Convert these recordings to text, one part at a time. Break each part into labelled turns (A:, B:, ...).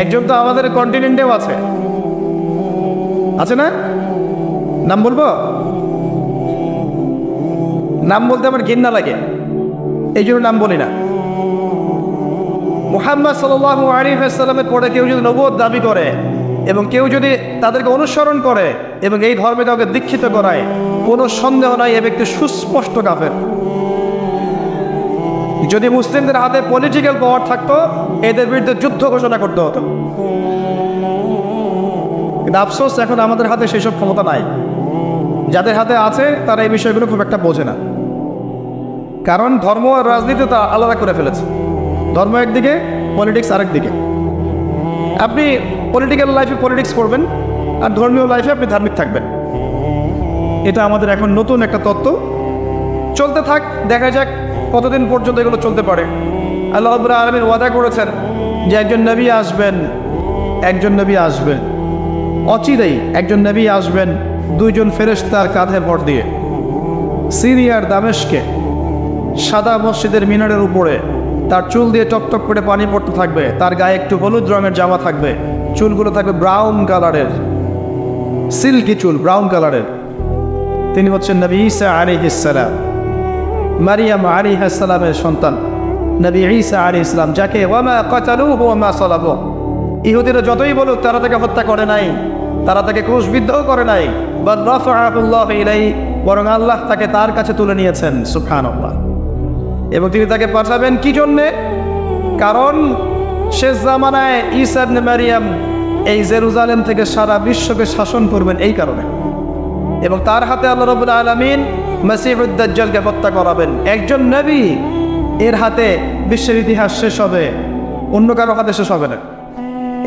A: একজন তো আমাদের কন্টিনেন্টেও আছে, আছে না? নাম বলবো? নাম বলতে আমার ঘৃণা লাগে, এই জন্য নাম বলি না। মুহাম্মদ সাল্লাল্লাহু আলাইহি ওয়াসাল্লামের পরে কেউ যদি নবুয়ত দাবি করে এবং কেউ যদি তাদেরকে অনুসরণ করে এবং এই ধর্মে কাউকে দীক্ষিত করায়, কোনো সন্দেহ নাই এ ব্যক্তি সুস্পষ্ট কাফের। যদি মুসলিমদের হাতে পলিটিক্যাল পাওয়ার থাকতো, এদের বিরুদ্ধে যুদ্ধ ঘোষণা করতে হতো। কিন্তু আফসোস, এখন আমাদের হাতে সেসব ক্ষমতা নাই। যাদের হাতে আছে তারা এই বিষয়গুলো খুব একটা বোঝে না, কারণ ধর্ম আর রাজনীতি তা আলাদা করে ফেলেছে। ধর্ম একদিকে, পলিটিক্স আরেক দিকে। আপনি পলিটিক্যাল লাইফে পলিটিক্স করবেন আর ধর্মীয় লাইফে আপনি ধার্মিক থাকবেন। এটা আমাদের এখন নতুন একটা তত্ত্ব। চলতে থাক, দেখা যাক কতদিন পর্যন্ত এগুলো চলতে পারে। আল্লাহ রাব্বুল আলামিন ওয়াদা করেছেন যে একজন নবী আসবেন, একজন নবী আসবেন, অচিরেই একজন নবী আসবেন দুইজন ফেরেশতার কাঁধে ভর দিয়ে। সিরিয়ার দামেস্কে সাদা মসজিদের মিনারের উপরে তার চুল দিয়ে টকটক করে পানি পড়তে থাকবে, তার গায়ে একটু হলুদ রঙের জামা থাকবে, চুলগুলো থাকবে ব্রাউন কালারের, সিল্কি চুল, ব্রাউন কালারের। তিনি হচ্ছেন নবী ঈসা আলাইহিস সালাম, মারিয়াম আলাইহিস সালামের সন্তান নবী ঈসা আলাইহিস সালাম, যাকে ওয়ামা কাতালুহু ওয়ামা সালাবুহু। ইহুদিরা যতই বলুক তারা তাকে হত্যা করে নাই, তারা তাকে ক্রুশবিদ্ধও করে নাই, বাল রাফাআহুল্লাহু ইলাইহি, বরং আল্লাহ তাকে তার কাছে তুলে নিয়েছেন, সুবহানাল্লাহ। এবং তিনি তাকে পাঠাবেন কি জন্যে? কারণ শেষ জামানায় ঈসা ইবনে মারিয়াম এই জেরুজালেম থেকে সারা বিশ্বকে শাসন করবেন এই কারণে। এবং তার হাতে আল্লাহ রাব্বুল আলামিন মসিহুদ দাজ্জালকে হত্যা করাবেন। একজন নবী, এর হাতে বিশ্বের ইতিহাস শেষ হবে, অন্য কারো হাতে শেষ হবে না।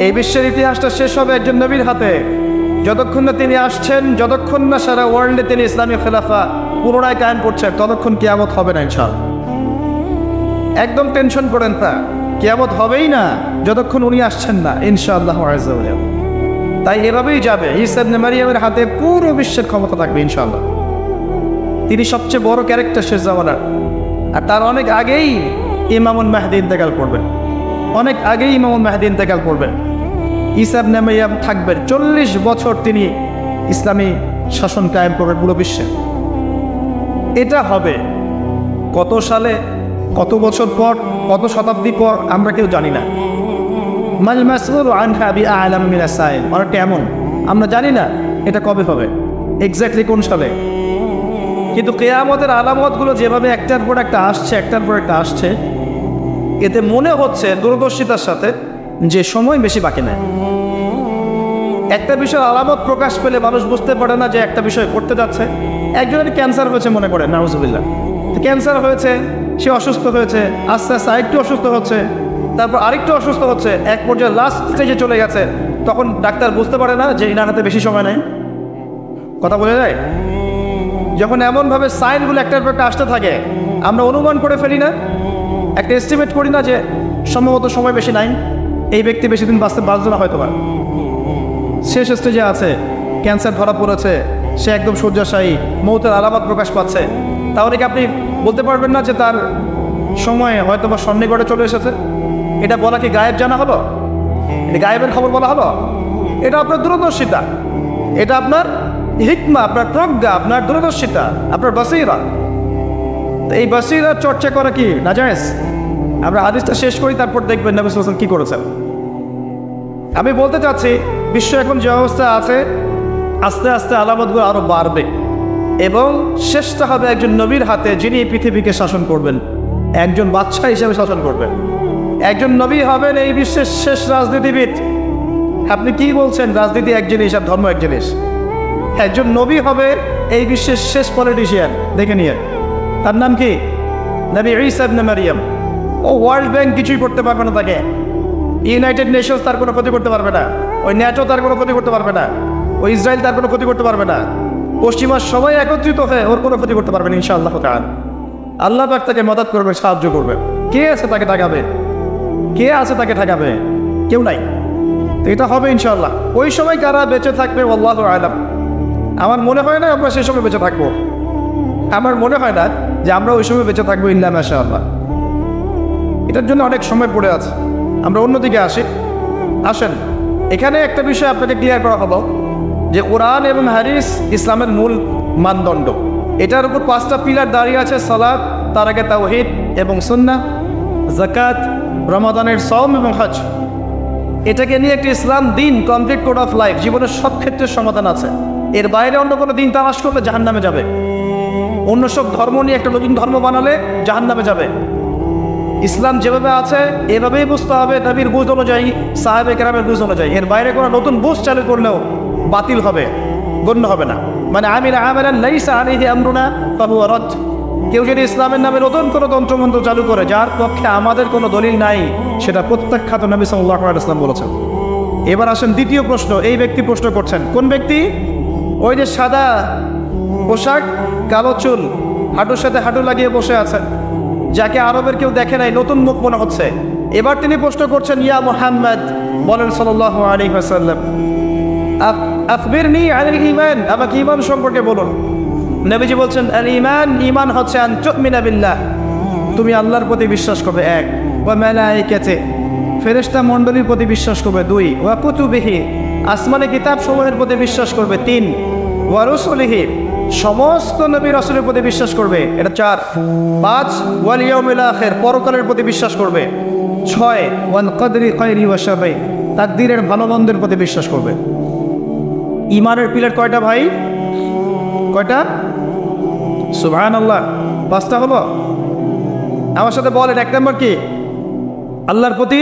A: এই বিশ্বের ইতিহাসটা শেষ হবে একজন নবীর হাতে। যতক্ষণ না তিনি আসছেন, যতক্ষণ না সারা ওয়ার্ল্ডে তিনি ইসলামী খেলাফা পুনরায় কায়েম করছেন, ততক্ষণ কিয়ামত হবে না ইনশাআল্লাহ। একদম টেনশন করেন না, কিয়ামত হবেই না যতক্ষণ উনি আসছেন না, ইনশাআল্লাহ আযজা ওয়া জাল। তাই এভাবেই যাবে, ঈসা ইবনে মারিয়ামের হাতে পুরো বিশ্বের ক্ষমতা থাকবে ইনশাআল্লাহ। তিনি সবচেয়ে বড় ক্যারেক্টার শেষ জামানার। আর তার অনেক আগেই ইমামুল মাহদী ইন্তেকাল করবেন, অনেক আগেই ইমামুল মাহদী ইন্তেকাল করবেন। ঈসা ইবনে মারিয়াম থাকবেন 40 বছর, তিনি ইসলামী শাসন কায়েম করবেন পুরো বিশ্বে। এটা হবে কত সালে, কত বছর পর, কত শতাব্দী পর আমরা কেউ জানি না। মাল মাসউলু আনহা বিআ'লাম মিনাস সাইল, অনেকটা এমন আমরা জানি না এটা কবে হবে, এক্স্যাক্টলি কোন সালে। কিন্তু কিয়ামতের আলামতগুলো যেভাবে একটার পর একটা আসছে, একটার পর একটা আসছে, এতে মনে হচ্ছে দূরদর্শিতার সাথে যে সময় বেশি বাকি নেই। একটা বিষয়ের আলামত প্রকাশ পেলে মানুষ বুঝতে পারে না যে একটা বিষয় করতে যাচ্ছে। একজনের ক্যান্সার হয়েছে মনে করে, নাউজুবিল্লাহ, ক্যান্সার হয়েছে, সে অসুস্থ হয়েছে, আস্তে আস্তে আরেকটু অসুস্থ হচ্ছে, তারপর আরেকটু অসুস্থ হচ্ছে, এক পর্যায়ে লাস্ট স্টেজে চলে গেছে। তখন ডাক্তার বুঝতে পারে না যে ইনার হাতে বেশি সময় নেই। কথা বলে যায়? যখন এমনভাবে সাইনগুলো একটার পর একটা আসতে থাকে, আমরা অনুমান করে ফেলি না, একটা এস্টিমেট করি না যে সম্ভবত সময় বেশি নাই, এই ব্যক্তি বেশি দিন বাঁচবে না, হয়তো বা শেষ স্টেজে আছে, ক্যান্সার ধরা পড়েছে, সে একদম শয্যাশায়ী, মৌতের আলামত প্রকাশ পাচ্ছে। তাহলে কি আপনি বলতে পারবেন না যে তার সময় হয়তো বা সন্নিকটে চলে এসেছে? এটা বলা কি গায়েব জানা হলো? এটা গায়েবের খবর বলা হলো? এটা আপনার দূরদর্শিতা, এটা আপনার হিকমা, আপনার প্রজ্ঞা, আপনার দূরদর্শিতা, আপনার বাসীরা। এই বাসীরার চর্চা করা কি নাজায়েজ? আমরা হাদিসটা শেষ করি, তারপর দেখবেন নবী সাল্লাল্লাহু আলাইহি ওয়াসাল্লাম কি করেছেন। আমি বলতে চাচ্ছি, বিশ্ব এখন যে অবস্থা আছে, আস্তে আস্তে আলামতগুলো আরও বাড়বে এবং শেষটা হবে একজন নবীর হাতে, যিনি এই পৃথিবীকে শাসন করবেন, একজন বাদশা হিসেবে শাসন করবেন। একজন নবী হবেন এই বিশ্বের শেষ রাজনীতিবিদ। আপনি কি বলছেন? রাজনীতি এক জিনিস আর ধর্ম এক জিনিস। একজন নবী হবে এই বিশ্বের শেষ পলিটিশিয়ান, দেখে নিয়ে। তার নাম কি? নবী ঈসা ইবনে মারিয়াম। ও ওয়ার্ল্ড ব্যাংক কিছুই করতে পারবে না তাকে, ইউনাইটেড নেশনস তার কোনো ক্ষতি করতে পারবে না, ওই ন্যাটো তার কোনো ক্ষতি করতে পারবে না, ওই ইসরায়েল তার কোনো ক্ষতি করতে পারবে না, পশ্চিমার সবাই একত্রিত হয়ে ওর কোনো ক্ষতি করতে পারবে না ইনশাআল্লাহ তাআলা। আল্লাহ পাক তাকে মদদ করবে, সাহায্য করবে। কে আছে তাকে ঠেকাবে? কে আছে তাকে ঠেকাবে? কেউ নাই। এটা হবে ইনশাআল্লাহ। ওই সময় কারা বেঁচে থাকবে আল্লাহু আ'লাম। আমার মনে হয় না আমরা সেই সময় বেঁচে থাকবো। আমার মনে হয় না যে আমরা ওই সময় বেঁচে থাকবো, ইল্লা মাশাআল্লাহ। এটার জন্য অনেক সময় পড়ে আছে। আমরা অন্যদিকে আসি। আসেন, এখানে একটা বিষয় আপনাকে ক্লিয়ার করা হলো যে কোরআন এবং হাদিস ইসলামের মূল মানদণ্ড। এটার উপর 5টা পিলার দাঁড়িয়ে আছে: সালাত, তার আগে তাওহীদ এবং সুন্নাহ, যাকাত, রমাদানের সওম এবং হজ। এটাকে নিয়ে একটি ইসলাম দিন, কমপ্লিট কোড অফ লাইফ, জীবনের সব ক্ষেত্রে সমাধান আছে। এর বাইরে অন্য কোনো দিন তালাশ করলে জাহান্নামে যাবে। অন্য সব ধর্ম নিয়ে একটা নতুন ধর্ম বানালে জাহান্নামে যাবে। ইসলাম যেভাবে আছে এভাবেই বুঝতে হবে, নবীর বুঝ অনুযায়ী, সাহাবে কেরামের বুঝ অনুযায়ী। এর বাইরে কোনো নতুন বুঝ চালু করলেও বাতিল হবে, গণ্য হবে না। মানে আমিলা আমালান লাইসা আলাইহি আমরুনা ফাহুয়া রাদ। কেউ যদি ইসলামের নামে নতুন কোনো তন্ত্রমন্ত্র চালু করে যার পক্ষে আমাদের কোনো দলিল নাই, সেটা প্রত্যাখ্যাত নবী সাল্লাল্লাহু আলাইহি ওয়াসাল্লাম বলেছেন। এবার আসেন দ্বিতীয় প্রশ্ন। এই ব্যক্তি প্রশ্ন করছেন, কোন ব্যক্তি? ওই যে সাদা পোশাক, কালো চুল, হাঁটুর সাথে হাঁটু লাগিয়ে বসে আছেন, যাকে আরবের কেউ দেখে নাই, নতুন মুখ মনে হচ্ছে। এবার তিনি প্রশ্ন করছেন, ইয়া মুহাম্মদ, বলেন সাল্লাল্লাহু আলাইহি ওয়াসাল্লাম, আখবিরনি আনিল ঈমান, আমাকে ঈমান সম্পর্কে বলুন। নবীজি বলছেন, আল ঈমান, ঈমান হচ্ছে আন তুমিনা বিল্লাহ, তুমি আল্লাহর প্রতি বিশ্বাস করবে 1, ওয়া মালাইকাতি, ফেরেশতা মণ্ডলীর প্রতি বিশ্বাস করবে 2, ওয়া কুতুবিহি, আসমানি কিতাব সমূহের প্রতি বিশ্বাস করবে 3, ওয়া রুসুলিহি, সমস্ত নবী রাসূলের প্রতি বিশ্বাস করবে, এটা 4, 5, ওয়াল ইয়াউমিল আখির, পরকালের প্রতি বিশ্বাস করবে 6, ওয়াল কদরি খায়রি ওয়া শাররি, তাকদীরের ভালো মন্দের প্রতি বিশ্বাস করবে। ঈমানের পিলার কয়টা ভাই? কয়টা? সুবহানাল্লাহ, 5টা হলো। আমার সাথে বলেন, 1 নম্বর কি? আল্লাহর প্রতি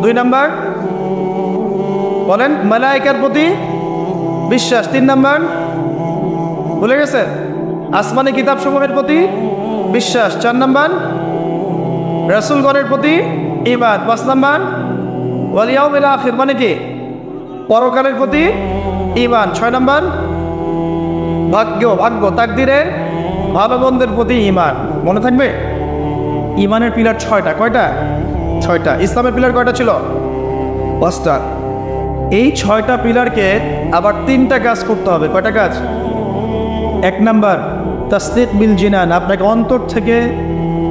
A: 2 নম্বর বলেন মালায়েকার প্রতি বিশ্বাস, 3 নম্বর ভুলে গেছে, আসমানি কিতাব সমূহের প্রতি বিশ্বাস, 4 নম্বর রাসূলগণের প্রতি ঈমান, 5 নম্বর ওয়াল ইয়াউমিল আখির, মানে কি? পরকালের প্রতি ঈমান, 6 নম্বর ভাগ্য, তাকদীরের ভালো মন্দের প্রতি ঈমান। মনে থাকবে? ঈমানের পিলার 6টা। কয়টা? 6টা। ইসলামের পিলার কয়টা ছিল? 5টা। এই 6টা পিলারকে আবার 3টা কাজ করতে হবে। কয়টা কাজ? 1 নম্বর তাসদীক বিল জিনান, আপনাকে অন্তর থেকে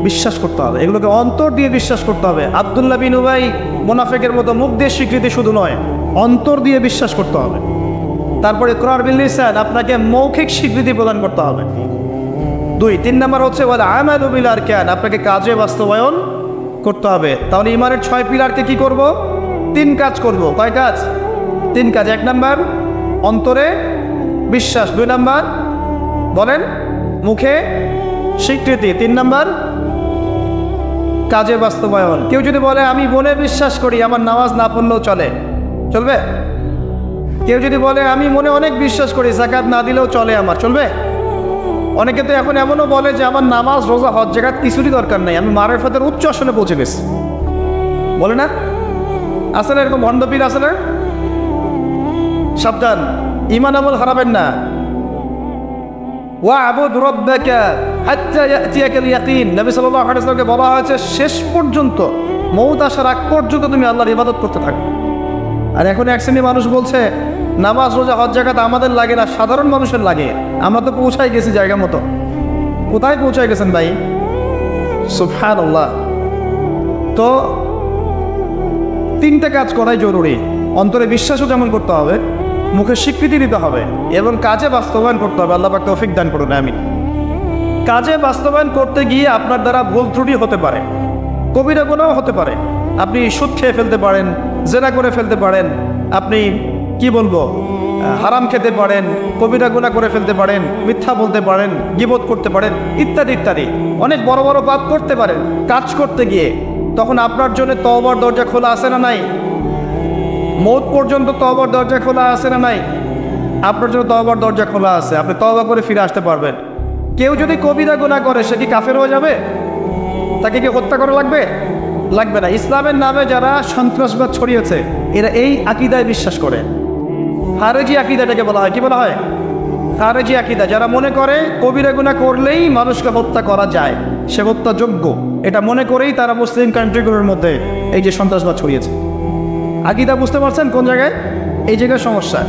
A: বিশ্বাস করতে হবে, এগুলোকে অন্তর দিয়ে বিশ্বাস করতে হবে। আব্দুল্লাহ বিন উবাই মুনাফিকের মতো মুখ দিয়ে স্বীকৃতি শুধু নয়, অন্তর দিয়ে বিশ্বাস করতে হবে। তারপরে ইকরার বিল লিসান, আপনাকে মৌখিক স্বীকৃতি প্রদান করতে হবে 2। 3 নম্বর হচ্ছে ওয়াল আমালু বিল আরকান, আপনাকে কাজে বাস্তবায়ন করতে হবে। তাহলে ঈমানের 6 পিলারকে কি করব? 3 কাজ করব। কয় কাজ? 3 কাজ। 1 নম্বর অন্তরে বিশ্বাস, 2 নম্বর বলেন মুখে স্বীকৃতি, 3 নম্বর কাজে বাস্তবায়ন। কেউ যদি বলে আমি মনে বিশ্বাস করি, আমার নামাজ না পড়লেও চলবে? কেউ যদি বলে আমি মনে অনেক বিশ্বাস করি, যাকাত না দিলেও চলে, আমার চলবে? অনেকে তো এখন এমনও বলে যে আমার নামাজ, রোজা, হজ, যাকাত কিছুরই দরকার নাই, আমি মারিফাতের উচ্চ আসনে পৌঁছে গেছি, বলে না? আসলে এরকম ভণ্ডপীর আছে না? সাবধান, ঈমান আমল হারাবেন না। ওয়া'বুদ রাব্বাকা হাত্তা ইয়াতিয়াকাল ইয়াকিন, নবী সাল্লাল্লাহু আলাইহি ওয়াসাল্লামকে বলা হয়েছে শেষ পর্যন্ত, মউত আসার আগ পর্যন্ত তুমি আল্লাহর ইবাদত করতে থাকো। আর এখন এক শ্রেণী মানুষ বলছে নামাজ, রোজা, হজ, যাকাত আমাদের লাগে না, সাধারণ মানুষের লাগে। আমরা তো পৌঁছাই গেছি জায়গা মতো। কোথায় পৌঁছাই গেছেন ভাই? সুবহানাল্লাহ। তো 3টা কাজ করাই জরুরি। অন্তরে বিশ্বাসও যেমন করতে হবে, মুখে স্বীকৃতি দিতে হবে, এবং কাজে বাস্তবায়ন করতে হবে। আল্লাহ পাক তৌফিক দান করুন, আমিন। কাজে বাস্তবায়ন করতে গিয়ে আপনার দ্বারা ভুল ত্রুটি হতে পারে, কবিরা গুনাহ হতে পারে। আপনি সুদ খেয়ে ফেলতে পারেন, জেনা করে ফেলতে পারেন, আপনি কি বলবো হারাম খেতে পারেন, কবিরা গুনাহ করে ফেলতে পারেন, মিথ্যা বলতে পারেন, গীবত করতে পারেন, ইত্যাদি ইত্যাদি। অনেক বড় বড় পাপ করতে পারেন কাজ করতে গিয়ে। তখন আপনার জন্য তওবার দরজা খোলা আছে না নাই? মওত পর্যন্ত তওবার দরজা খোলা আছে না নাই? আপনার জন্য তওবার দরজা খোলা আছে, আপনি তওবা করে ফিরে আসতে পারবেন। কেউ যদি কবিরা গুনাহ করে, সে কি কাফের হয়ে যাবে? তাকে কি হত্যা করা লাগবে? লাগবে না। ইসলামের নামে যারা সন্ত্রাসবাদ ছড়িয়েছে, এরা এই আকীদায় বিশ্বাস করে। খারেজি আকীদাটাকে বলা হয়, কি বলা হয়? খারেজি আকীদা। যারা মনে করে কবিরা গুনাহ করলেই মানুষকে হত্যা করা যায়, সে হত্যাযোগ্য, এটা মনে করেই তারা মুসলিম কান্ট্রিগুলোর মধ্যে এই যে সন্ত্রাসবাদ ছড়িয়েছে। আকীদা বুঝতে পারছেন কোন জায়গায়? এই জায়গায় সমস্যা।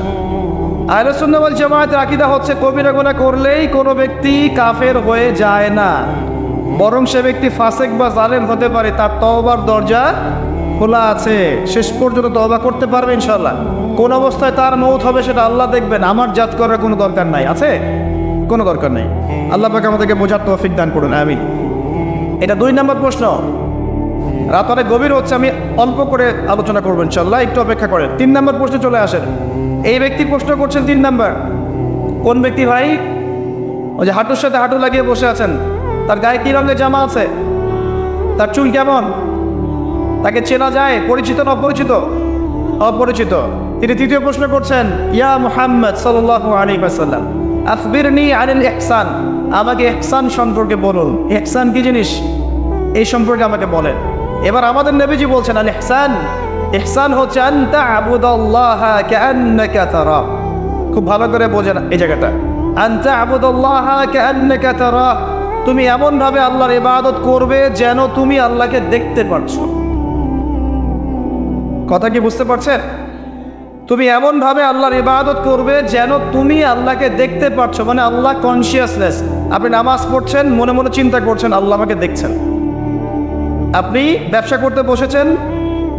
A: আহলে সুন্নাহ ওয়াল জামায়াতের আকীদা হচ্ছে কবিরা গুনাহ করলেই কোনো ব্যক্তি কাফের হয়ে যায় না, বরং সে ব্যক্তি ফাসিক বা জালেম হতে পারে, তার তওবার দরজা খোলা আছে, শেষ পর্যন্ত তওবা করতে পারবে ইনশাআল্লাহ। কোন অবস্থায় তার মৌত হবে সেটা আল্লাহ দেখবেন, আমার জাত করার কোনো দরকার নাই। আছে? কোনো দরকার নেই। আল্লাহ পাক আমাদেরকে বোঝার তৌফিক দান করুন, আমিন। এটা 2 নম্বর প্রশ্ন। রাত অনেক গভীর হচ্ছে, আমি অল্প করে আলোচনা করবো ইনশাআল্লাহ, একটু অপেক্ষা করেন। 3 নম্বর প্রশ্নে চলে আসেন। এই ব্যক্তি প্রশ্ন করছেন 3 নম্বর। কোন ব্যক্তি ভাই? ওই যে হাঁটুর সাথে হাঁটু লাগিয়ে বসে আছেন, তার গায়ে কি রঙের জামা আছে, তার চুল কেমন, তাকে চেনা যায়? পরিচিত না অপরিচিত? অপরিচিত। তিনি তৃতীয় প্রশ্ন করছেন, ইয়া মুহাম্মদ সাল্লাল্লাহু আলাইহি ওয়াসাল্লাম আখবিরনি আনিল ইহসান, আমাকে ইহসান সম্পর্কে বলুন। ইহসান কি জিনিস এই সম্পর্কে আমাকে বলেন। এবার আমাদের নবীজি বলছেন, আল ইহসান, ইহসান হচ্ছে আন তা'বুদাল্লাহা কাআন্নাকা তারা। খুব ভালো করে বোঝেন এই জায়গাটা। আন তা'বুদাল্লাহা কাআন্নাকা তারা, তুমি এমন ভাবে আল্লাহর ইবাদত করবে যেন তুমি আল্লাহকে দেখতে পারছো। কথা কি বুঝতে পারছেন? তুমি এমন ভাবে আল্লাহর ইবাদত করবে যেন তুমি আল্লাহকে দেখতে পারছো, মানে আল্লাহ কনসিয়াসনেস। আপনি নামাজ পড়ছেন, মনে মনে চিন্তা করছেন আল্লাহ আমাকে দেখছেন। আপনি ব্যবসা করতে বসেছেন,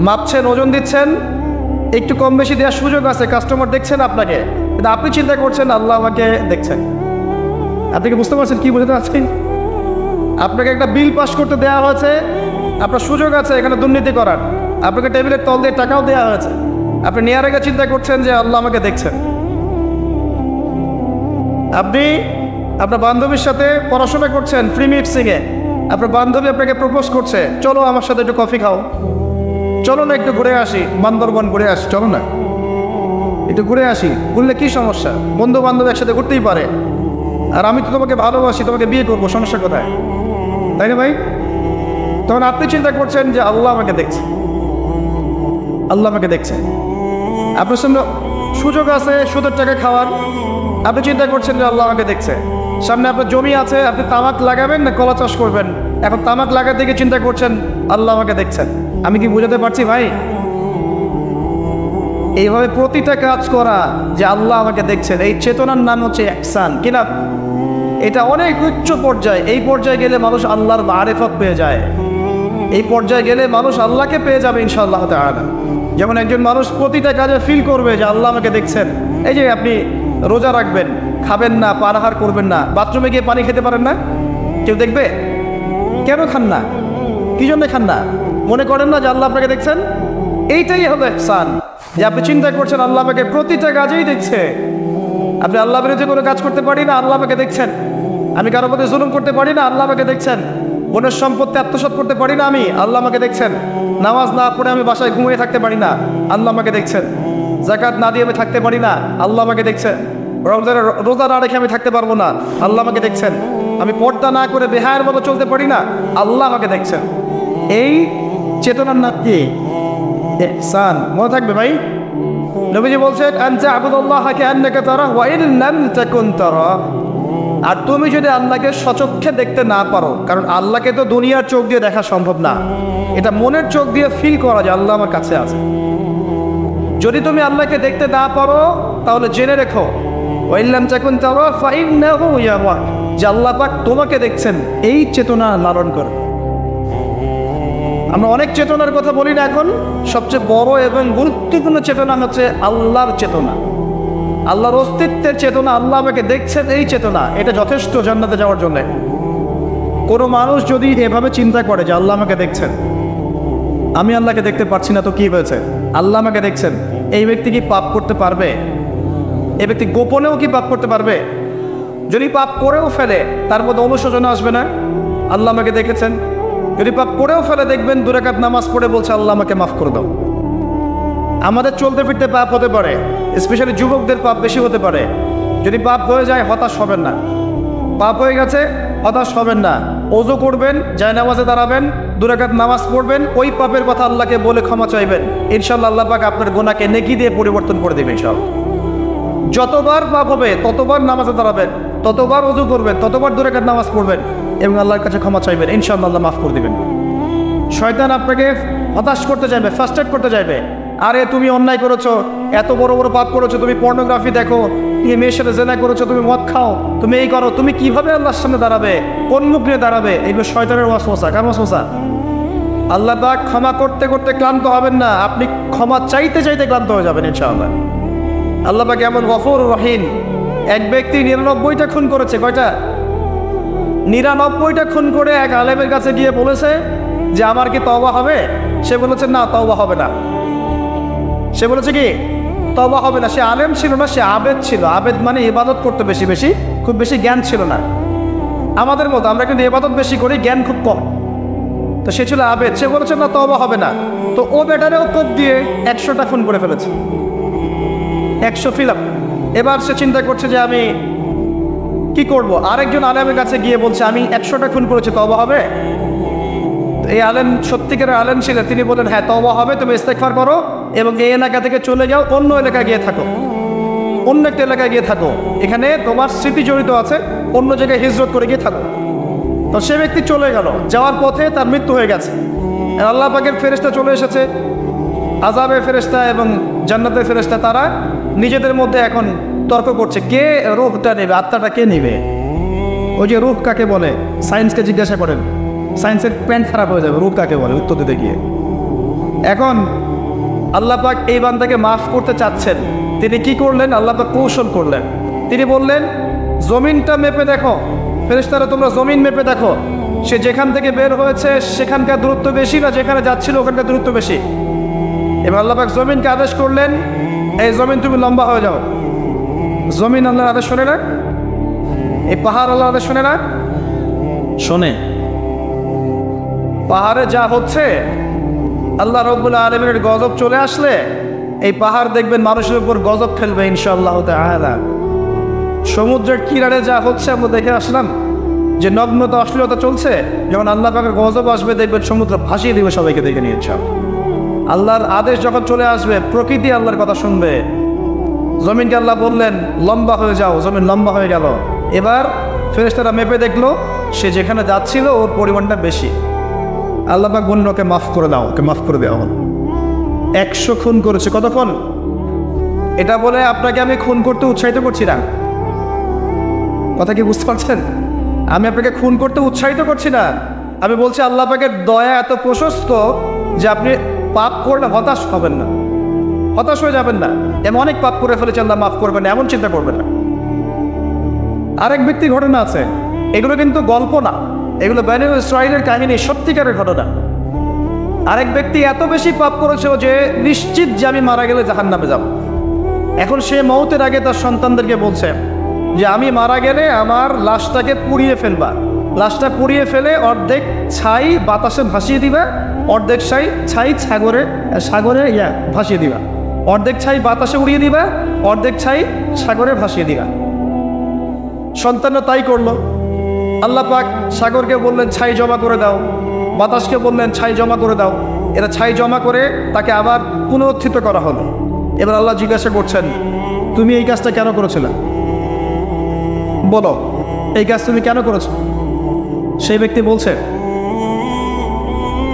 A: মাপছেন, ওজন দিচ্ছেন, একটু কম বেশি দেওয়ার সুযোগ আছে, কাস্টমার দেখছেন আপনাকে, কিন্তু আপনি চিন্তা করছেন আল্লাহ আমাকে দেখছেন। আপনি কি বুঝতে পারছেন কি বুঝতে পারছেন? আপনাকে একটা বিল পাস করতে দেওয়া হয়েছে, আপনার সুযোগ আছে এখানে দুর্নীতি করার, আপনাকে টেবিলের তল দিয়ে টাকাও দেওয়া হয়েছে, আপনি নেওয়ার আগে চিন্তা করছেন যে আল্লাহ আমাকে দেখছেন। আপনি আপনার বান্ধবীর সাথে পড়াশোনা করছেন ফ্রি মিক্সিংয়ে, আপনার বান্ধবী আপনাকে প্রপোজ করছে, চলো আমার সাথে একটু কফি খাও, চলো না একটু ঘুরে আসি, বান্দরবন ঘুরে আসি, চলো না একটু ঘুরে আসি। বললে কি সমস্যা? বন্ধু বান্ধব একসাথে ঘুরতেই পারে, আর আমি তো তোমাকে ভালোবাসি, তোমাকে বিয়ে করবো, সমস্যা কোথায়? তাই না ভাই? তখন আপনি চিন্তা করছেন যে আল্লাহ আমাকে দেখছে, আল্লাহ আমাকে দেখছে। আপনার সামনে সুযোগ আছে সুদের টাকা খাওয়ার, আপনি চিন্তা করছেন যে আল্লাহ আমাকে দেখছে। সামনে আপনার জমি আছে, আপনি তামাক লাগাবেন না কলা চাষ করবেন, এখন তামাক লাগার দিকে চিন্তা করছেন আল্লাহ আমাকে দেখছেন। আমি কি বুঝাতে পারছি ভাই? এইভাবে প্রতিটা কাজ করা যে আল্লাহ আমাকে দেখছেন, এই চেতনার নাম হচ্ছে ইহসান। কিনা এটা অনেক উচ্চ পর্যায়ে। এই পর্যায়ে গেলে মানুষ আল্লাহর মারিফত পেয়ে যায়, এই পর্যায়ে গেলে মানুষ আল্লাহকে পেয়ে যাবে ইনশাআল্লাহ তাআলা। যেমন একজন মানুষ প্রতিটা কাজে ফিল করবে যে আল্লাহ আমাকে দেখছেন। এই যে আপনি রোজা রাখবেন, খাবেন না, পানাহার করবেন না, বাথরুমে গিয়ে পানি খেতে পারেন না, কেউ দেখবে? কেন খান না? কি জন্য খান না? মনে করেন না যে আল্লাহ আপনাকে দেখছেন? এইটাই হলো ইহসান, যে আপনি চিন্তা করছেন আল্লাহ আমাকে প্রতিটা কাজেই দেখছে। আপনি আল্লাহ বিরুদ্ধে কোনো কাজ করতে পারি না, আল্লাহ আমাকে দেখছেন। আমি কারোর প্রতি জুলুম করতে পারি না, আল্লাহ আমাকে দেখছেন। বোনের সম্পত্তি আত্মসাৎ করতে পারি না আমি, আল্লাহ আমাকে দেখছেন। নামাজ না পড়ে আমি বাসায় ঘুমিয়ে থাকতে পারি না, আল্লাহ আমাকে দেখছেন। যাকাত না দিয়ে আমি থাকতে পারি না, আল্লাহ আমাকে দেখছেন। রমজানের রোজা না রেখে আমি থাকতে পারবো না, আল্লাহ আমাকে দেখছেন। আমি পর্দা না করে বেহায়ের মতো চলতে পারি না, আল্লাহ আমাকে দেখছেন। এই চেতনার নাম কি? ইহসান। মনে থাকবে ভাই। নবীজি বলছেন আনতা আবুদুল্লাহ কাআন্নাকা তারা ওয়া ইন লাম তাকুন তারা। আর তুমি যদি আল্লাহকে সচক্ষে দেখতে না পারো, কারণ আল্লাহকে তো দুনিয়ার চোখ দিয়ে দেখা সম্ভব না, এটা মনের চোখ দিয়ে ফিল করা যায় আল্লাহ আমার কাছে আছে। যদি তুমি আল্লাহকে দেখতে না পারো তাহলে জেনে রেখো ওয়া ইন লাম তাকুন তারা ফাইন্নাহু ইয়ারা, যে আল্লাহ পাক তোমাকে দেখছেন। এই চেতনা লালন করো। আমরা অনেক চেতনার কথা বলি না, এখন সবচেয়ে বড় এবং গুরুত্বপূর্ণ চেতনা হচ্ছে আল্লাহর চেতনা, আল্লাহর অস্তিত্বের চেতনা। আল্লাহ আমাকে দেখছেন, এই চেতনা, এটা যথেষ্ট জান্নাতে যাওয়ার জন্য। কোনো মানুষ যদি এভাবে চিন্তা করে যে আল্লাহ আমাকে দেখছেন, আমি আল্লাহকে দেখতে পারছি না, তো কি হয়েছে? আল্লাহ আমাকে দেখছেন, এই ব্যক্তি কি পাপ করতে পারবে? এই ব্যক্তি গোপনেও কি পাপ করতে পারবে? যদি পাপ করেও ফেলে তার মধ্যে অনুশোচনা আসবে না? আল্লাহ আমাকে দেখেছেন। যদি পাপ করেও ফেলে দেখবেন 2 রাকাত নামাজ পড়ে বলছে আল্লাহ আমাকে মাফ করে দাও। আমাদের চলতে ফিরতে পাপ হতে পারে, স্পেশালি যুবকদের পাপ বেশি হতে পারে। যদি পাপ হয়ে যায় হতাশ হবেন না, পাপ হয়ে গেছে হতাশ হবেন না। ওযু করবেন, জায়নামাজে দাঁড়াবেন, 2 রাকাত নামাজ পড়বেন, ওই পাপের কথা আল্লাহকে বলে ক্ষমা চাইবেন, ইনশাআল্লাহ আল্লাহ পাক আপনার গুনাহকে নেকি দিয়ে পরিবর্তন করে দেবেন ইনশাআল্লাহ। যতবার পাপ হবে ততবার নামাজে দাঁড়াবেন, ততবার ওযু করবেন, ততবার 2 রাকাত নামাজ পড়বেন এবং আল্লাহর কাছে ক্ষমা চাইবেন, ইনশাআল্লাহ আল্লাহ মাফ করে দেবেন। শয়তান আপনাকে হতাশ করতে চাইবে, ফার্স্ট্রেট করতে চাইবে। আরে তুমি অন্যায় করেছো, এত বড় বড় পাপ করেছো, তুমি পর্নোগ্রাফি দেখো, তুমি মেয়ের সাথে জেনা করেছো, তুমি মদ খাও, তুমি এই করো, তুমি কিভাবে আল্লাহর সামনে দাঁড়াবে, কোন মুখ নিয়ে দাঁড়াবে? এইগুলো শয়তানের ওয়াসওয়াসা। কার ওয়াসওয়াসা? আল্লাহ পাক ক্ষমা করতে করতে ক্লান্ত হবেন না, আপনি ক্ষমা চাইতে চাইতে ক্লান্ত হয়ে যাবেন ইনশাআল্লাহ। আল্লাহ পাক এমন গফুর রহিম। এক ব্যক্তি 99টা খুন করেছে, কয়টা? 99টা খুন করে এক আলেমের কাছে গিয়ে বলেছে যে আমার কি তওবা হবে? সে বলেছে না, তওবা হবে না। সে বলেছে কি তওবা হবে না। সে আলেম ছিল না, সে আবেদ ছিল। আবেদ মানে ইবাদত করতে বেশি বেশি, খুব বেশি জ্ঞান ছিল না। আমাদের মতো আমরা কিন্তু ইবাদত বেশি করি, জ্ঞান খুব কম। তো সে ছিল আবেদ, সে বলেছে না তওবা হবে না। তো ও বেটারেও কোপ দিয়ে 100টা খুন করে ফেলেছে, 100 ফিল আপ। এবার সে চিন্তা করছে যে আমি কি করব। আরেকজন আলেমের কাছে গিয়ে বলছে আমি 100টা খুন করেছি, তওবা হবে? এই আলেম সত্যিকারের আলেম ছিলেন, তিনি বলেন হ্যাঁ তওবা হবে, তুমি ইস্তেগফার করো এবং এই এলাকা থেকে চলে যাও, অন্য এলাকায় গিয়ে থাকো, অন্য একটা এলাকায় গিয়ে থাকো, এখানে তোমার স্মৃতি জড়িত আছে, অন্য জায়গায় হিজরত করে গিয়ে থাকো। তো সে ব্যক্তি চলে গেল, যাওয়ার পথে তার মৃত্যু হয়ে গেছে। আল্লাহ পাকের ফেরেশতা চলে এসেছে, আযাবের ফেরেশতা এবং জান্নাতের ফেরেশতা, তারা নিজেদের মধ্যে এখন তর্ক করছে কে রূহটা নেবে, আত্মাটা কে নেবে। ওই যে রূহ কাকে বলে, সায়েন্সকে জিজ্ঞাসা করেন, সায়েন্সের প্যান্ট খারাপ হয়ে যাবে, রূহ কাকে বলে উত্তর দিতে গিয়ে। এখন আল্লাহ পাক এই বান্দাকে মাফ করতে চাচ্ছেন, তিনি কি করলেন? আল্লাহ পাক কৌশল করলেন। তিনি বললেন জমিনটা মেপে দেখো, ফেরেশতারা তোমরা জমিন মেপে দেখো, সে যেখান থেকে বের হয়েছে সেখানকার দূরত্ব বেশি না যেখানে যাচ্ছিল ওখানকার দূরত্ব বেশি। এবার আল্লাহ পাক জমিনকে আদেশ করলেন এই জমিন তুমি লম্বা হয়ে যাও। জমিন আল্লাহর আদেশ শোনে না, এই পাহাড় আল্লাহর আদেশ শোনে না, শোনে। পাহাড়ে যা হচ্ছে, আল্লাহ রাব্বুল আলামিনের গজব চলে আসলে এই পাহাড় দেখবেন মানুষের উপর গজব ফেলবে ইনশাআল্লাহ তাআলা। সমুদ্রের কিনারে যা হচ্ছে আমরা দেখে আসলাম যে নগ্নতা অশ্লীলতা চলছে, যখন আল্লাহ পাকের গজব আসবে দেখবেন সমুদ্র ভাসিয়ে দিবে সবাইকে, দেখে নিয়েছে। আল্লাহর আদেশ যখন চলে আসবে প্রকৃতি আল্লাহর কথা শুনবে। জমিনকে আল্লাহ বললেন লম্বা হয়ে যাও, জমিন লম্বা হয়ে গেল। এবার ফেরেশতারা মেপে দেখলো সে যেখানে যাচ্ছিল ওর পরিমাণটা বেশি। আল্লাহ পাক বললেন ওকে মাফ করে দাও, ওকে মাফ করে দেওয়া হল। 100 খুন করেছে, কতক্ষণ? এটা বলে আপনাকে আমি খুন করতে উৎসাহিত করছি না, কথা কি বুঝতে পারছেন? আমি আপনাকে খুন করতে উৎসাহিত করছি না, আমি বলছি আল্লাহ পাকের দয়া এত প্রশস্ত যে আপনি পাপ করলে হতাশ হবেন না, হতাশ হয়ে যাবেন না। এমন অনেক পাপ করে ফেলেছে আল্লাহ মাফ করবেন না, এমন চিন্তা করবেন না। আরেক ব্যক্তির ঘটনা আছে, এগুলো কিন্তু গল্প না, এগুলো বনী ইসরাঈলের কাহিনী, সত্যিকারের ঘটনা। আরেক ব্যক্তি এত বেশি পাপ করেছে যে নিশ্চিত যে আমি মারা গেলে জাহান্নামে যাব। এখন সে মওতের আগে তার সন্তানদেরকে বলছে যে আমি মারা গেলে আমার লাশটাকে পুড়িয়ে ফেলবা, লাশটা পুড়িয়ে ফেলে অর্ধেক ছাই বাতাসে ভাসিয়ে দিবা, অর্ধেক ছাই সাগরে ভাসিয়ে দিবা, অর্ধেক ছাই বাতাসে উড়িয়ে দিবা, অর্ধেক ছাই সাগরে ভাসিয়ে দিবা। সন্তানরা তাই করলো। আল্লাহ পাক সাগরকে বললেন ছাই জমা করে দাও, বাতাসকে বললেন ছাই জমা করে দাও। এরা ছাই জমা করে তাকে আবার পুনরুত্থিত করা হলো। এবার আল্লাহ জিজ্ঞাসা করছেন তুমি এই কাজটা কেন করেছিলে, বলো এই কাজ তুমি কেন করেছো? সেই ব্যক্তি বলছে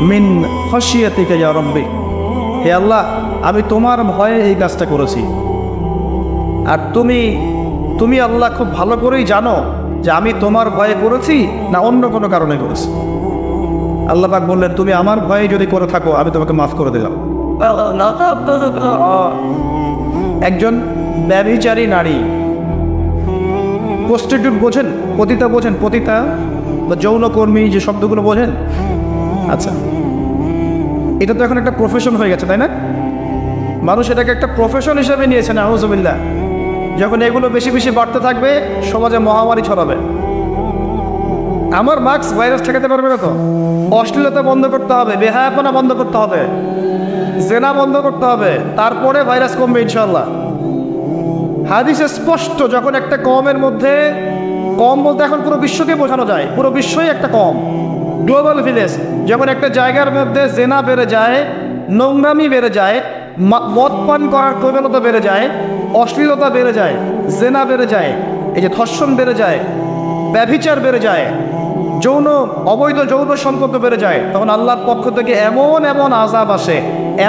A: মিন খাশিয়াতিকা ইয়া রাব্বি, হে আল্লাহ আমি তোমার ভয়ে এই কাজটা করেছি। আর তুমি আল্লাহ খুব ভালো করেই জানো যে আমি তোমার ভয়ে করেছি না অন্য কোনো কারণে করেছি। আল্লাহ পাক বললেন তুমি আমার ভয়ে যদি করে থাকো আমি তোমাকে মাফ করে দিলাম। একজন ব্যভিচারী নারী, প্রস্টিটিউট বোঝেন, পতিতা বোঝেন, পতিতা বা যৌনকর্মী যে শব্দগুলো বোঝেন? আচ্ছা, এটা তো এখন একটা প্রফেশন হয়ে গেছে, তাই না? মানুষ এটাকে একটা প্রফেশন হিসেবে নিয়েছে, নাউযুবিল্লাহ। যখন এগুলো বেশি বেশি বাড়তে থাকবে সমাজে মহামারী ছড়াবে। আমার মাস্ক ভাইরাস ঠেকাতে পারবে না তো। অশ্লীলতা বন্ধ করতে হবে, বেহায়াপনা বন্ধ করতে হবে, জেনা বন্ধ করতে হবে, তারপরে ভাইরাস কমবে ইনশাআল্লাহ। হাদিসে স্পষ্ট, যখন একটা কমের মধ্যে, কম বলতে এখন পুরো বিশ্বকে বোঝানো যায়, পুরো বিশ্বই একটা কম, গ্লোবাল ভিলেজ। যখন একটা জায়গার মধ্যে জেনা বেড়ে যায়, নোংরামি বেড়ে যায়, মদ পান করার প্রবণতা বেড়ে যায়, অশ্লীলতা বেড়ে যায়, জেনা বেড়ে যায়, এই যে ধর্ষণ বেড়ে যায়, ব্যভিচার বেড়ে যায়, অবৈধ যৌন সম্পর্ক বেড়ে যায়, তখন আল্লাহর পক্ষ থেকে এমন এমন আযাব আসে,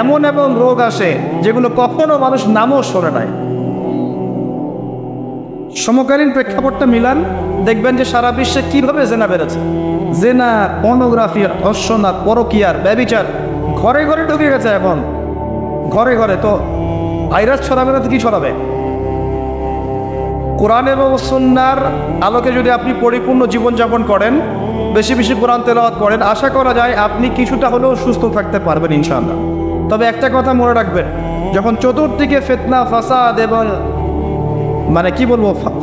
A: এমন এমন রোগ আসে যেগুলো কখনো মানুষ নামও শোনে নাই। সমকালীন প্রেক্ষাপটটা মিলান, দেখবেন যে সারা বিশ্বে কীভাবে জেনা বেড়েছে। জেনা, পর্নোগ্রাফি, ধর্ষণ, পরকীয়ার, ব্যভিচার ঘরে ঘরে ঢুকে গেছে এখন। ঘরে ঘরে তো ভাইরাস ছড়াবে না তো কি ছড়াবে? কোরআন এবং সুন্নাহর আলোকে যদি আপনি পরিপূর্ণ জীবনযাপন করেন, বেশি বেশি কোরআন তেলাওয়াত করেন, আশা করা যায় আপনি কিছুটা হলেও সুস্থ থাকতে পারবেন ইনশাআল্লাহ। তবে একটা কথা মনে রাখবেন, যখন চতুর্দিকে ফিতনা, ফাসাদ এবং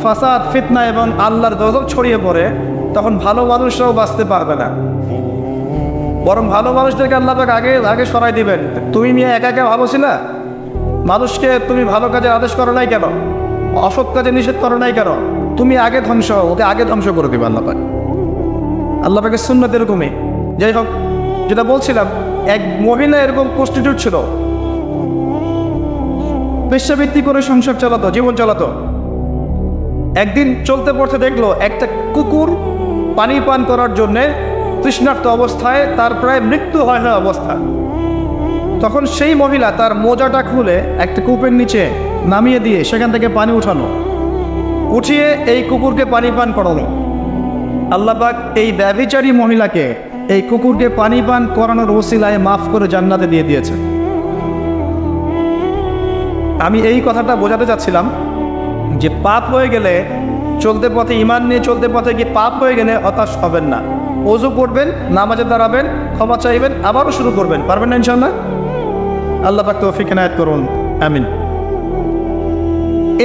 A: ফাসাদ, ফিতনা এবং আল্লাহর গজব ছড়িয়ে পড়ে, তখন ভালো মানুষরাও বাঁচতে পারবে না। বরং ভালো মানুষদেরকে আল্লাহ পাক আগে আগে সরাই দিবেন। তুমি মেয়ে একা একা ভালো ছিলা, মানুষকে তুমি ভালো কাজের আদেশ করো নাই কেন, অসৎ কাজে নিষেধ করো নাই কেন, তুমি আগে ধ্বংস হও, ওকে আগে ধ্বংস করে দিবে আল্লাহ পাক। আল্লাহ পাকের সুন্নাত এরকমই। যাই হোক, যেটা বলছিলাম, এক মহিলা এরকম প্রস্টিটিউট ছিল, পেশাবৃত্তি করে সংসার চালাতো, জীবন চালাতো। একদিন চলতে পড়তে দেখলো একটা কুকুর পানি পান করার জন্যে তৃষ্ণার্ত অবস্থায়, তার প্রায় মৃত্যু হয় না অবস্থা। তখন সেই মহিলা তার মোজাটা খুলে একটা কূপের নিচে নামিয়ে দিয়ে সেখান থেকে পানি উঠানো, উঠিয়ে এই কুকুরকে পানি পান করানো। আল্লাহ পাক এই ব্যভিচারী মহিলাকে, এই কুকুরকে পানি পান করানোর ওসিলায় মাফ করে জান্নাতে দিয়ে দিয়েছে। আমি এই কথাটা বোঝাতে চাচ্ছিলাম যে পাপ হয়ে গেলে, চলতে পথে ইমান নিয়ে চলতে পথে গিয়ে পাপ হয়ে গেলে হতাশ হবেন না। ওযু করবেন, নামাজে দাঁড়াবেন, ক্ষমা চাইবেন, আবারও শুরু করবেন। পারবেন না ইনশাআল্লাহ? আল্লাহ পাক তৌফিক এনায়েত করুন, আমিন।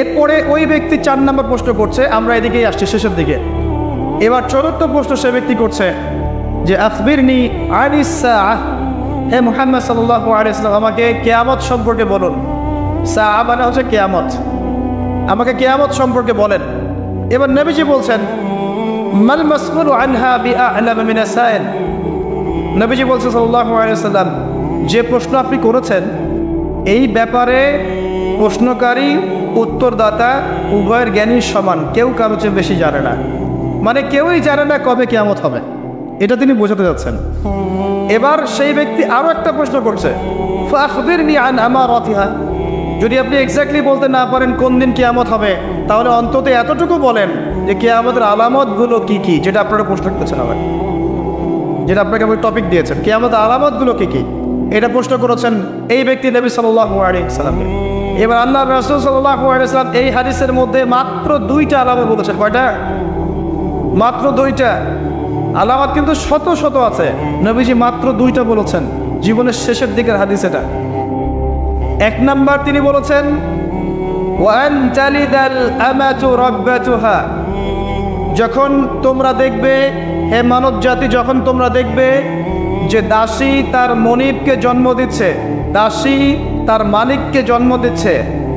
A: এরপরে ওই ব্যক্তি 4 নম্বর প্রশ্ন করছে, আমরা এদিকেই আসছি শেষের দিকে। এবার 4র্থ প্রশ্ন সে ব্যক্তি করছে যে আখবিরনি আনিস সাআহ, হে মুহাম্মদ সাল্লাল্লাহু আলাইহি ওয়াসাল্লাম, আমাকে কিয়ামত সম্পর্কে বলুন। সাআহ মানে হচ্ছে কিয়ামত, আমাকে কিয়ামত সম্পর্কে বলেন। এবার নবীজি বলছেন, মাল মাসউলু আনহা বিআ'লাম মিনাস সাইল। নবীজি বলছেন সাল্লাল্লাহু আলাইহি ওয়াসাল্লাম, যে প্রশ্ন আপনি করেছেন এই ব্যাপারে প্রশ্নকারী উত্তরদাতা উভয়ের জ্ঞানীর সমান, কেউ কারো চেয়ে বেশি জানে না। মানে কেউই জানে না কবে কিয়ামত হবে, এটা তিনি বোঝাতে যাচ্ছেন। এবার সেই ব্যক্তি আরও একটা প্রশ্ন করছে, ফাখবিরনি আন আমারাতিহা। যদি আপনি এক্স্যাক্টলি বলতে না পারেন কোন দিন কিয়ামত হবে, তাহলে অন্তত এতটুকু বলেন যে কিয়ামতের আলামতগুলো কি কি, যেটা আপনারা প্রশ্ন করতেছেন, আবার যেটা আপনাকে আমি টপিক দিয়েছেন, কিয়ামতের আলামতগুলো কি কি, এটা প্রশ্ন করেছেন এই ব্যক্তি নবী সাল্লাল্লাহু আলাইহি ওয়াসাল্লামকে। এবার আল্লাহ রাসূল সাল্লাল্লাহু আলাইহি ওয়াসাল্লাম এই হাদিসের মধ্যে মাত্র 2টা আলামত বলেছেন। কয়টা? মাত্র 2টা আলামত, কিন্তু শত শত আছে। নবীজি মাত্র 2টা বলেছেন, জীবনের শেষের দিকের হাদিস এটা। 1 নাম্বার তিনি বলেছেন, ওয়ান তালিদাল আমাতু রাব্বাতুহা। যখন তোমরা দেখবে, হে মানব জাতি, যখন তোমরা দেখবে যে দাসী তার মনিবকে জন্ম দিচ্ছে, দাসী তার মালিককে জন্ম দিচ্ছে,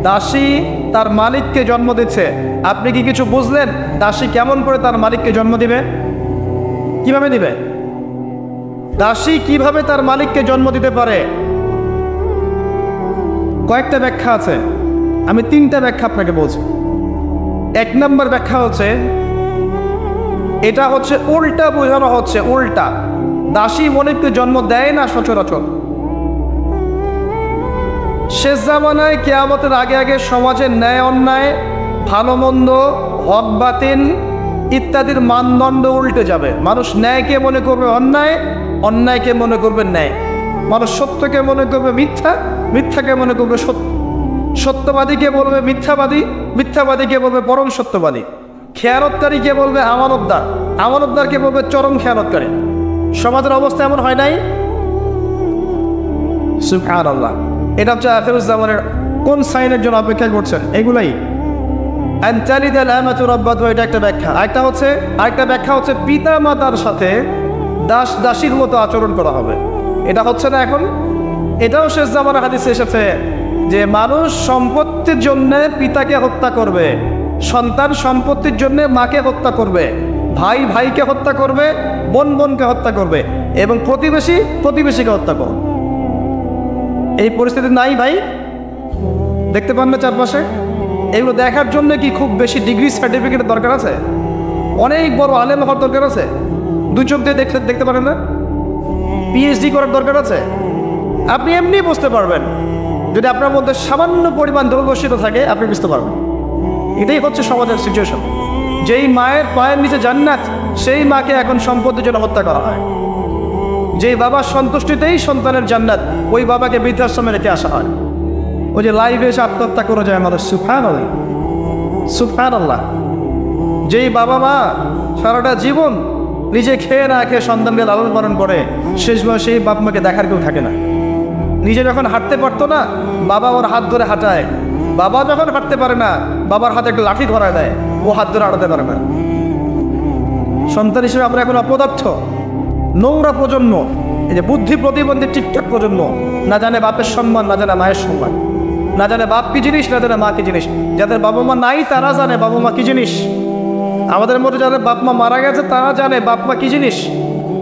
A: দাসী তার মালিককে জন্ম দিচ্ছে, আপনি কি কিছু বুঝলেন দাসী কেমন করে তার মালিককে জন্ম দিবে? কিভাবে দিবে? দাসী কিভাবে তার মালিককে জন্ম দিতে পারে? কয়েকটা ব্যাখ্যা আছে, আমি 3টা ব্যাখ্যা আপনাকে বলছি। 1 নম্বর ব্যাখ্যা হচ্ছে, এটা হচ্ছে উল্টা বোঝানো হচ্ছে, উল্টা। দাসী মনিবকে জন্ম দেয় না সচরাচর। শেষ জামানায় কিয়ামতের আগে আগে সমাজের ন্যায় অন্যায়, ভালো মন্দ, হক বাতিল ইত্যাদির মানদণ্ড উল্টে যাবে। মানুষ ন্যায়কে মনে করবে অন্যায়, অন্যায়কে মনে করবে ন্যায়। মানুষ সত্যকে মনে করবে মিথ্যা, মিথ্যাকে মনে করবে সত্য। সত্যবাদীকে বলবে মিথ্যাবাদী, মিথ্যাবাদীকে বলবে পরম সত্যবাদী। খেয়ানতকারীকে বলবে আমানতদার, আমানতদারকে বলবে চরম খেয়ানতকারী। সমাজের অবস্থা এমন হয় নাই? সুবহানাল্লাহ। এটা হচ্ছে আখিরুজ্জামানের কোন সাইনের জন্য অপেক্ষা করছেন? এগুলাই। আনতালিদাল আমাতু রাব্বাতুহা, এটা একটা ব্যাখ্যা। আরেকটা ব্যাখ্যা হচ্ছে পিতা মাতার সাথে দাস দাসীর মতো আচরণ করা হবে। এটা হচ্ছে না এখন? এটাও শেষ জামানার হাদিসে এসেছে যে মানুষ সম্পত্তির জন্য পিতাকে হত্যা করবে, সন্তান সম্পত্তির জন্য মাকে হত্যা করবে, ভাই ভাইকে হত্যা করবে, বোন বোনকে হত্যা করবে, এবং প্রতিবেশী প্রতিবেশীকে হত্যা করবে। এই পরিস্থিতি নাই ভাই? দেখতে পান না চারপাশে? এগুলো দেখার জন্য কি খুব বেশি ডিগ্রি সার্টিফিকেটের দরকার আছে? অনেক বড় আলেম হওয়ার দরকার আছে? 2 চোখ দিয়ে দেখতে পারেন না? পিএইচডি করার দরকার আছে? আপনি এমনি বুঝতে পারবেন, যদি আপনার মধ্যে সামান্য পরিমাণ দূরদর্শিতা থাকে আপনি বুঝতে পারবেন। এটাই হচ্ছে সমাজের সিচুয়েশন। যেই মায়ের পায়ের নিচে জান্নাত, সেই মাকে এখন সম্পত্তির জন্য হত্যা করা হয়। যেই বাবার সন্তুষ্টিতেই সন্তানের জান্নাত, ওই বাবাকে বৃদ্ধাশ্রমে রেখে আসা হয়। ওই যে লাইভে এসে আত্মহত্যা করে যায় আমাদের, সুবহানাল্লাহ সুবহানাল্লাহ। যেই বাবা মা সারাটা জীবন নিজে খেয়ে না খেয়ে সন্তানকে লালন পালন করে, শেষ বয়সে এই বাপ মাকে দেখার কেউ থাকে না। নিজে যখন হাঁটতে পারতো না, বাবা ওর হাত ধরে হাঁটায়। বাবা যখন হাঁটতে পারে না, বাবার হাতে একটা লাঠি ধরায় দেয়, ও হাত ধরে হাঁটাতে পারে না। সন্তান হিসেবে আমরা এখন অপদার্থ, নোংরা প্রজন্ম। এই যে বুদ্ধি প্রতিবন্ধী টিকটক প্রজন্ম, না জানে বাপের সম্মান, না জানে মায়ের সম্মান, না জানে বাপ কি জিনিস, না জানে মা কি জিনিস। যাদের বাবা মা নাই তারা জানে বাবা মা কি জিনিস। আমাদের মধ্যে যাদের বাপ মা মারা গেছে তারা জানে বাপ মা কি জিনিস,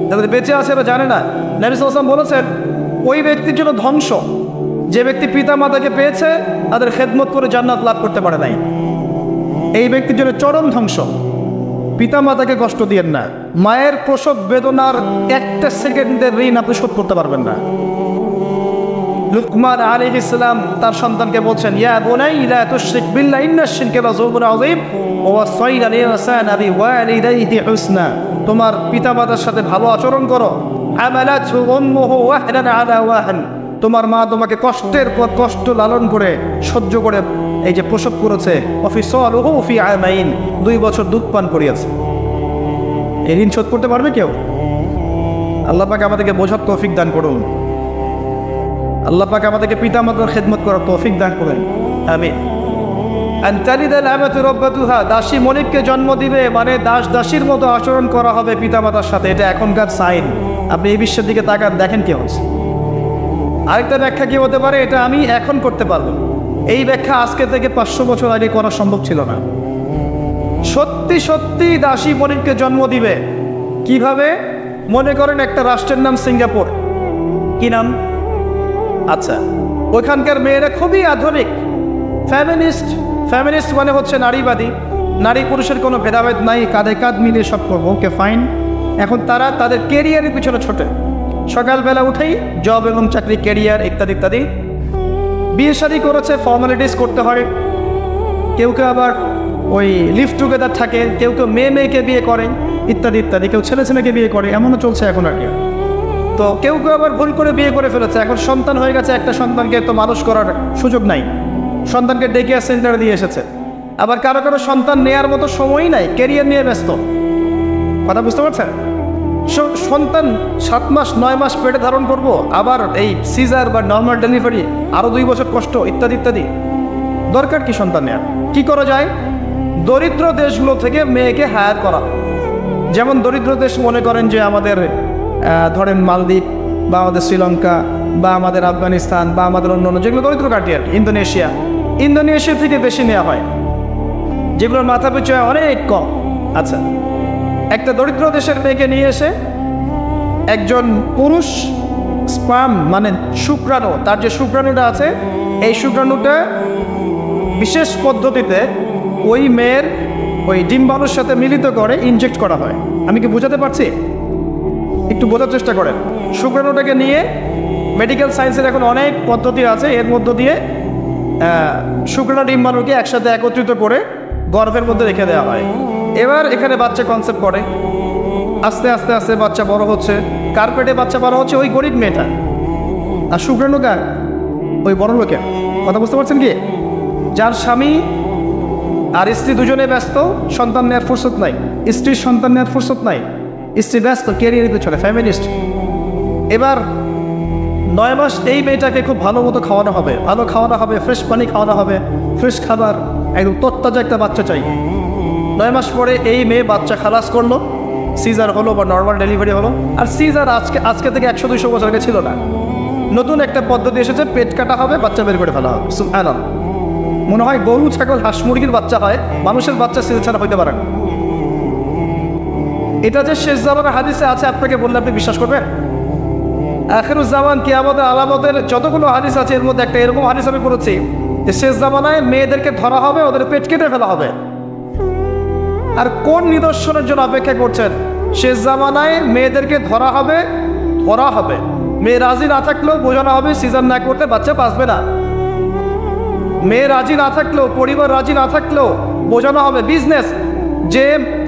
A: যাদের বেঁচে আছে এরা জানে না। নবী সাল্লাল্লাহু আলাইহি ওয়াসাল্লাম বলেছেন, ওই ব্যক্তির জন্য ধ্বংস যে ব্যক্তি পিতা মাতাকে পেয়েছে, তাদের খেদমত করে জান্নাত লাভ করতে পারে নাই। এই ব্যক্তির জন্য চরম ধ্বংস। পিতা মাতাকে কষ্ট দিয়েন না। মায়ের প্রসব বেদনার একটা সেকেন্ডের ঋণ আপনি শোধ করতে পারবেন না। লুকমান আলাইহিস সালাম তার সন্তানকে বলছেন, ইয়া বুনাইয়া লা তুশরিক বিল্লাহ ইন্নাশ শিরকা লাযুলমুন আযীম ওয়া ওয়াসাইনা লিল-ইনসানা বিওয়ালিদাইহি হুসনা। তোমার পিতামাতার সাথে ভালো আচরণ করো। আমালাতহু উম্মুহু ওয়াহনান আলা ওয়াহন। তোমার মা তোমাকে কষ্টের পর কষ্ট লালন করে সহ্য করে এই যে প্রসব করেছে। ওয়াফিসালুহু ফি আমাইন, 2 বছর দুধ পান করিয়েছে। এই ঋণ শোধ করতে পারবে কেউ? আল্লাহ পাক আমাদেরকে বোঝার তৌফিক দান করুন। আল্লাহ পাক আমাদেরকে পিতা মাতার খেদমত করার তৌফিক দান করেন, আমিন। আনতালিদাল আমাতু রাব্বাতুহা, দাসী মনিককে জন্ম দিবে মানে দাস দাসীর মতো আচরণ করা হবে পিতা মাতার সাথে। এটা এখনকার সাইন। আপনি এই বিশ্বের দিকে তাকান, দেখেন কি হচ্ছে। আরেকটা ব্যাখ্যা কি হতে পারে, এটা আমি এখন করতে পারবো। এই ব্যাখ্যা আজকে থেকে 500 বছর আগে করা সম্ভব ছিল না। সত্যি সত্যি দাসী মনিককে জন্ম দিবে। কিভাবে? মনে করেন একটা রাষ্ট্রের নাম সিঙ্গাপুর। কি নাম? আচ্ছা, ওইখানকার মেয়েরা খুবই আধুনিক, ফ্যামিনিস্ট। ফ্যামিনিস্ট মানে হচ্ছে নারীবাদী। নারী পুরুষের কোনো ভেদাভেদ নাই, কাঁধে কাঁধ মিলিয়ে সব করবো, ওকে ফাইন। এখন তারা তাদের কেরিয়ারের পিছনে ছোটে। সকালবেলা উঠেই জব এবং চাকরি, কেরিয়ার ইত্যাদি ইত্যাদি। বিয়ে শাদী করেছে, ফর্মালিটিস করতে হয়। কেউ কেউ আবার ওই লিভ টুগেদার থাকে, কেউ কেউ মেয়ে মেয়েকে বিয়ে করে ইত্যাদি ইত্যাদি। কেউ ছেলে ছেলেকে বিয়ে করে, এমনও চলছে এখন আর কি। তো কেউ কেউ আবার ভুল করে বিয়ে করে ফেলেছে। এখন সন্তান হয়ে গেছে, একটা সন্তানকে তো মানুষ করার সুযোগ নাই, সন্তানকে ডে কেয়ার সেন্টারে দিয়ে এসেছে। আবার কারো কারো সন্তান নেওয়ার মতো সময়ই নাই, ক্যারিয়ার নিয়ে ব্যস্ত। কথা বুঝতে পারছেন? সন্তান 7 মাস 9 মাস পেটে ধারণ করব, আবার এই সিজার বা নর্মাল ডেলিভারি, আরও 2 বছর কষ্ট ইত্যাদি ইত্যাদি। দরকার কি সন্তান নেওয়ার? কী করা যায়? দরিদ্র দেশগুলো থেকে মেয়েকে হায়ার করা। যেমন দরিদ্র দেশ মনে করেন যে আমাদের ধরেন মালদ্বীপ বা আমাদের শ্রীলঙ্কা বা আমাদের আফগানিস্তান বা আমাদের অন্য যেগুলো দরিদ্র কান্ট্রি আর কি, ইন্দোনেশিয়া থেকে বেশি নেওয়া হয়, যেগুলোর মাথা পিছু অনেক কম। আচ্ছা, একটা দরিদ্র দেশের মেয়েকে নিয়ে এসে একজন পুরুষ স্পার্ম মানে শুক্রাণু, তার যে শুক্রাণুটা আছে, এই শুক্রাণুটা বিশেষ পদ্ধতিতে ওই মেয়ের ওই ডিম্বাণুর সাথে মিলিত করে ইনজেক্ট করা হয়। আমি কি বোঝাতে পারছি? একটু বোঝার চেষ্টা করেন। শুক্রাণুটাকে নিয়ে মেডিকেল সায়েন্সের এখন অনেক পদ্ধতি আছে, এর মধ্য দিয়ে শুক্রাণু ডিম্বাণুকে একসাথে একত্রিত করে গর্ভের মধ্যে রেখে দেওয়া হয়। এবার এখানে বাচ্চা কনসেপ্ট করে, আস্তে আস্তে আস্তে বাচ্চা বড় হচ্ছে। কার পেটে বাচ্চা বড় হচ্ছে? ওই গরিব মেয়েটা। আর শুক্রাণু কার? ওই বড় লোকের। কথা বুঝতে পারছেন কি? যার স্বামী আর স্ত্রী দুজনে ব্যস্ত, সন্তান নেওয়ার ফুরসত নাই, স্ত্রীর সন্তান নেওয়ার ফুরসত নাই, স্ত্রী ব্যস্ত ক্যারিয়ারের পিছনে, ফ্যামিলিস্ট। এবার 9 মাস এই মেয়েটাকে খুব ভালো মতো খাওয়ানো হবে, ভালো খাওয়ানো হবে, ফ্রেশ পানি খাওয়ানো হবে, ফ্রেশ খাবার, একদম তত্তাজা একটা বাচ্চা চাই। 9 মাস পরে এই মেয়ে বাচ্চা খালাস করলো, সিজার হলো বা নর্মাল ডেলিভারি হলো। আর সিজার আজকে থেকে 100-200 বছর আগে ছিল না। নতুন একটা পদ্ধতি এসেছে, পেট কাটা হবে, বাচ্চা বের করে ফেলা হবে। সুবহানাল্লাহ। মনে হয় গরু, ছাগল, হাঁস মুরগির বাচ্চা হয়, মানুষের বাচ্চা সিজার ছাড়া হইতে পারে না। এটা যে শেষ জামানের হাদিসে আছে, আপনাকে বললে আপনি বিশ্বাস করবেন? আখিরুজ জামান কিয়ামতের আলামতের যতগুলো হাদিস আছে, এর মধ্যে একটা এরকম হাদিস আমি পড়েছি যে শেষ জামানায় মেয়েদেরকে ধরা হবে, ওদের পেট কেটে ফেলা হবে। আর কোন নিদর্শনের জন্য অপেক্ষা করছেন? শেষ জামানায় মেয়েদেরকে ধরা হবে। মেয়ে রাজি না থাকলেও বোঝানো হবে সিজার না করতে বাচ্চা বাঁচবে না। মেয়ে রাজি না থাকলেও, পরিবার রাজি না থাকলেও বোঝানো হবে বিজনেস, যে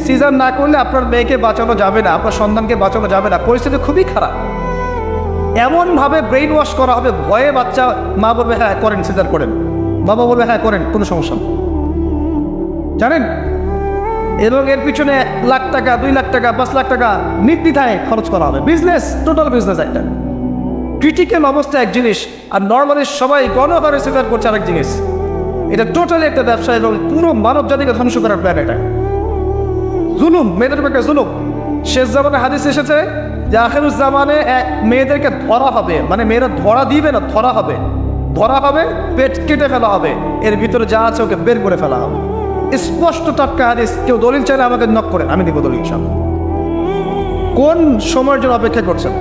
A: সিজার না করলে আপনার মেয়েকে বাঁচানো যাবে না, আপনার সন্তানকে বাঁচানো যাবে না, পরিস্থিতি খুবই খারাপ। এমনভাবে ব্রেইন ওয়াশ করা হবে, ভয়ে বাচ্চা, মা বলবে হ্যাঁ করেন, সিজার করেন, বাবা বলবে হ্যাঁ করেন, কোনো সমস্যা নেই, জানেন। এবং এর পিছনে লাখ টাকা, 2 লাখ টাকা, 5 লাখ টাকা নির্দ্বিধায় খরচ করা হবে। বিজনেস, টোটাল বিজনেস একটা। ক্রিটিক্যাল অবস্থা এক জিনিস, আর নর্মালি সবাই গণহারে সিজার করছে আরেক জিনিস। এটা টোটালি একটা ব্যবসা এবং পুরো মানব জাতিকে ধ্বংস করার প্ল্যান এটা। জুলুম, মেয়েদের উপর একটা জুলুম। শেষ জামানে হাদিস এসেছে যে আখিরুজ জামানে মেয়েদেরকে ধরা হবে, মানে মেয়েরা ধরা দিবে না, ধরা হবে, ধরা হবে, পেট কেটে ফেলা হবে, এর ভিতরে যা আছে ওকে বের করে ফেলা হবে। স্পষ্ট টাটকা হাদিস। কেউ দলিল চাইলে আমাকে নক করেন, আমি দিব দলিল সব। কোন সময়ের জন্য অপেক্ষা করছেন?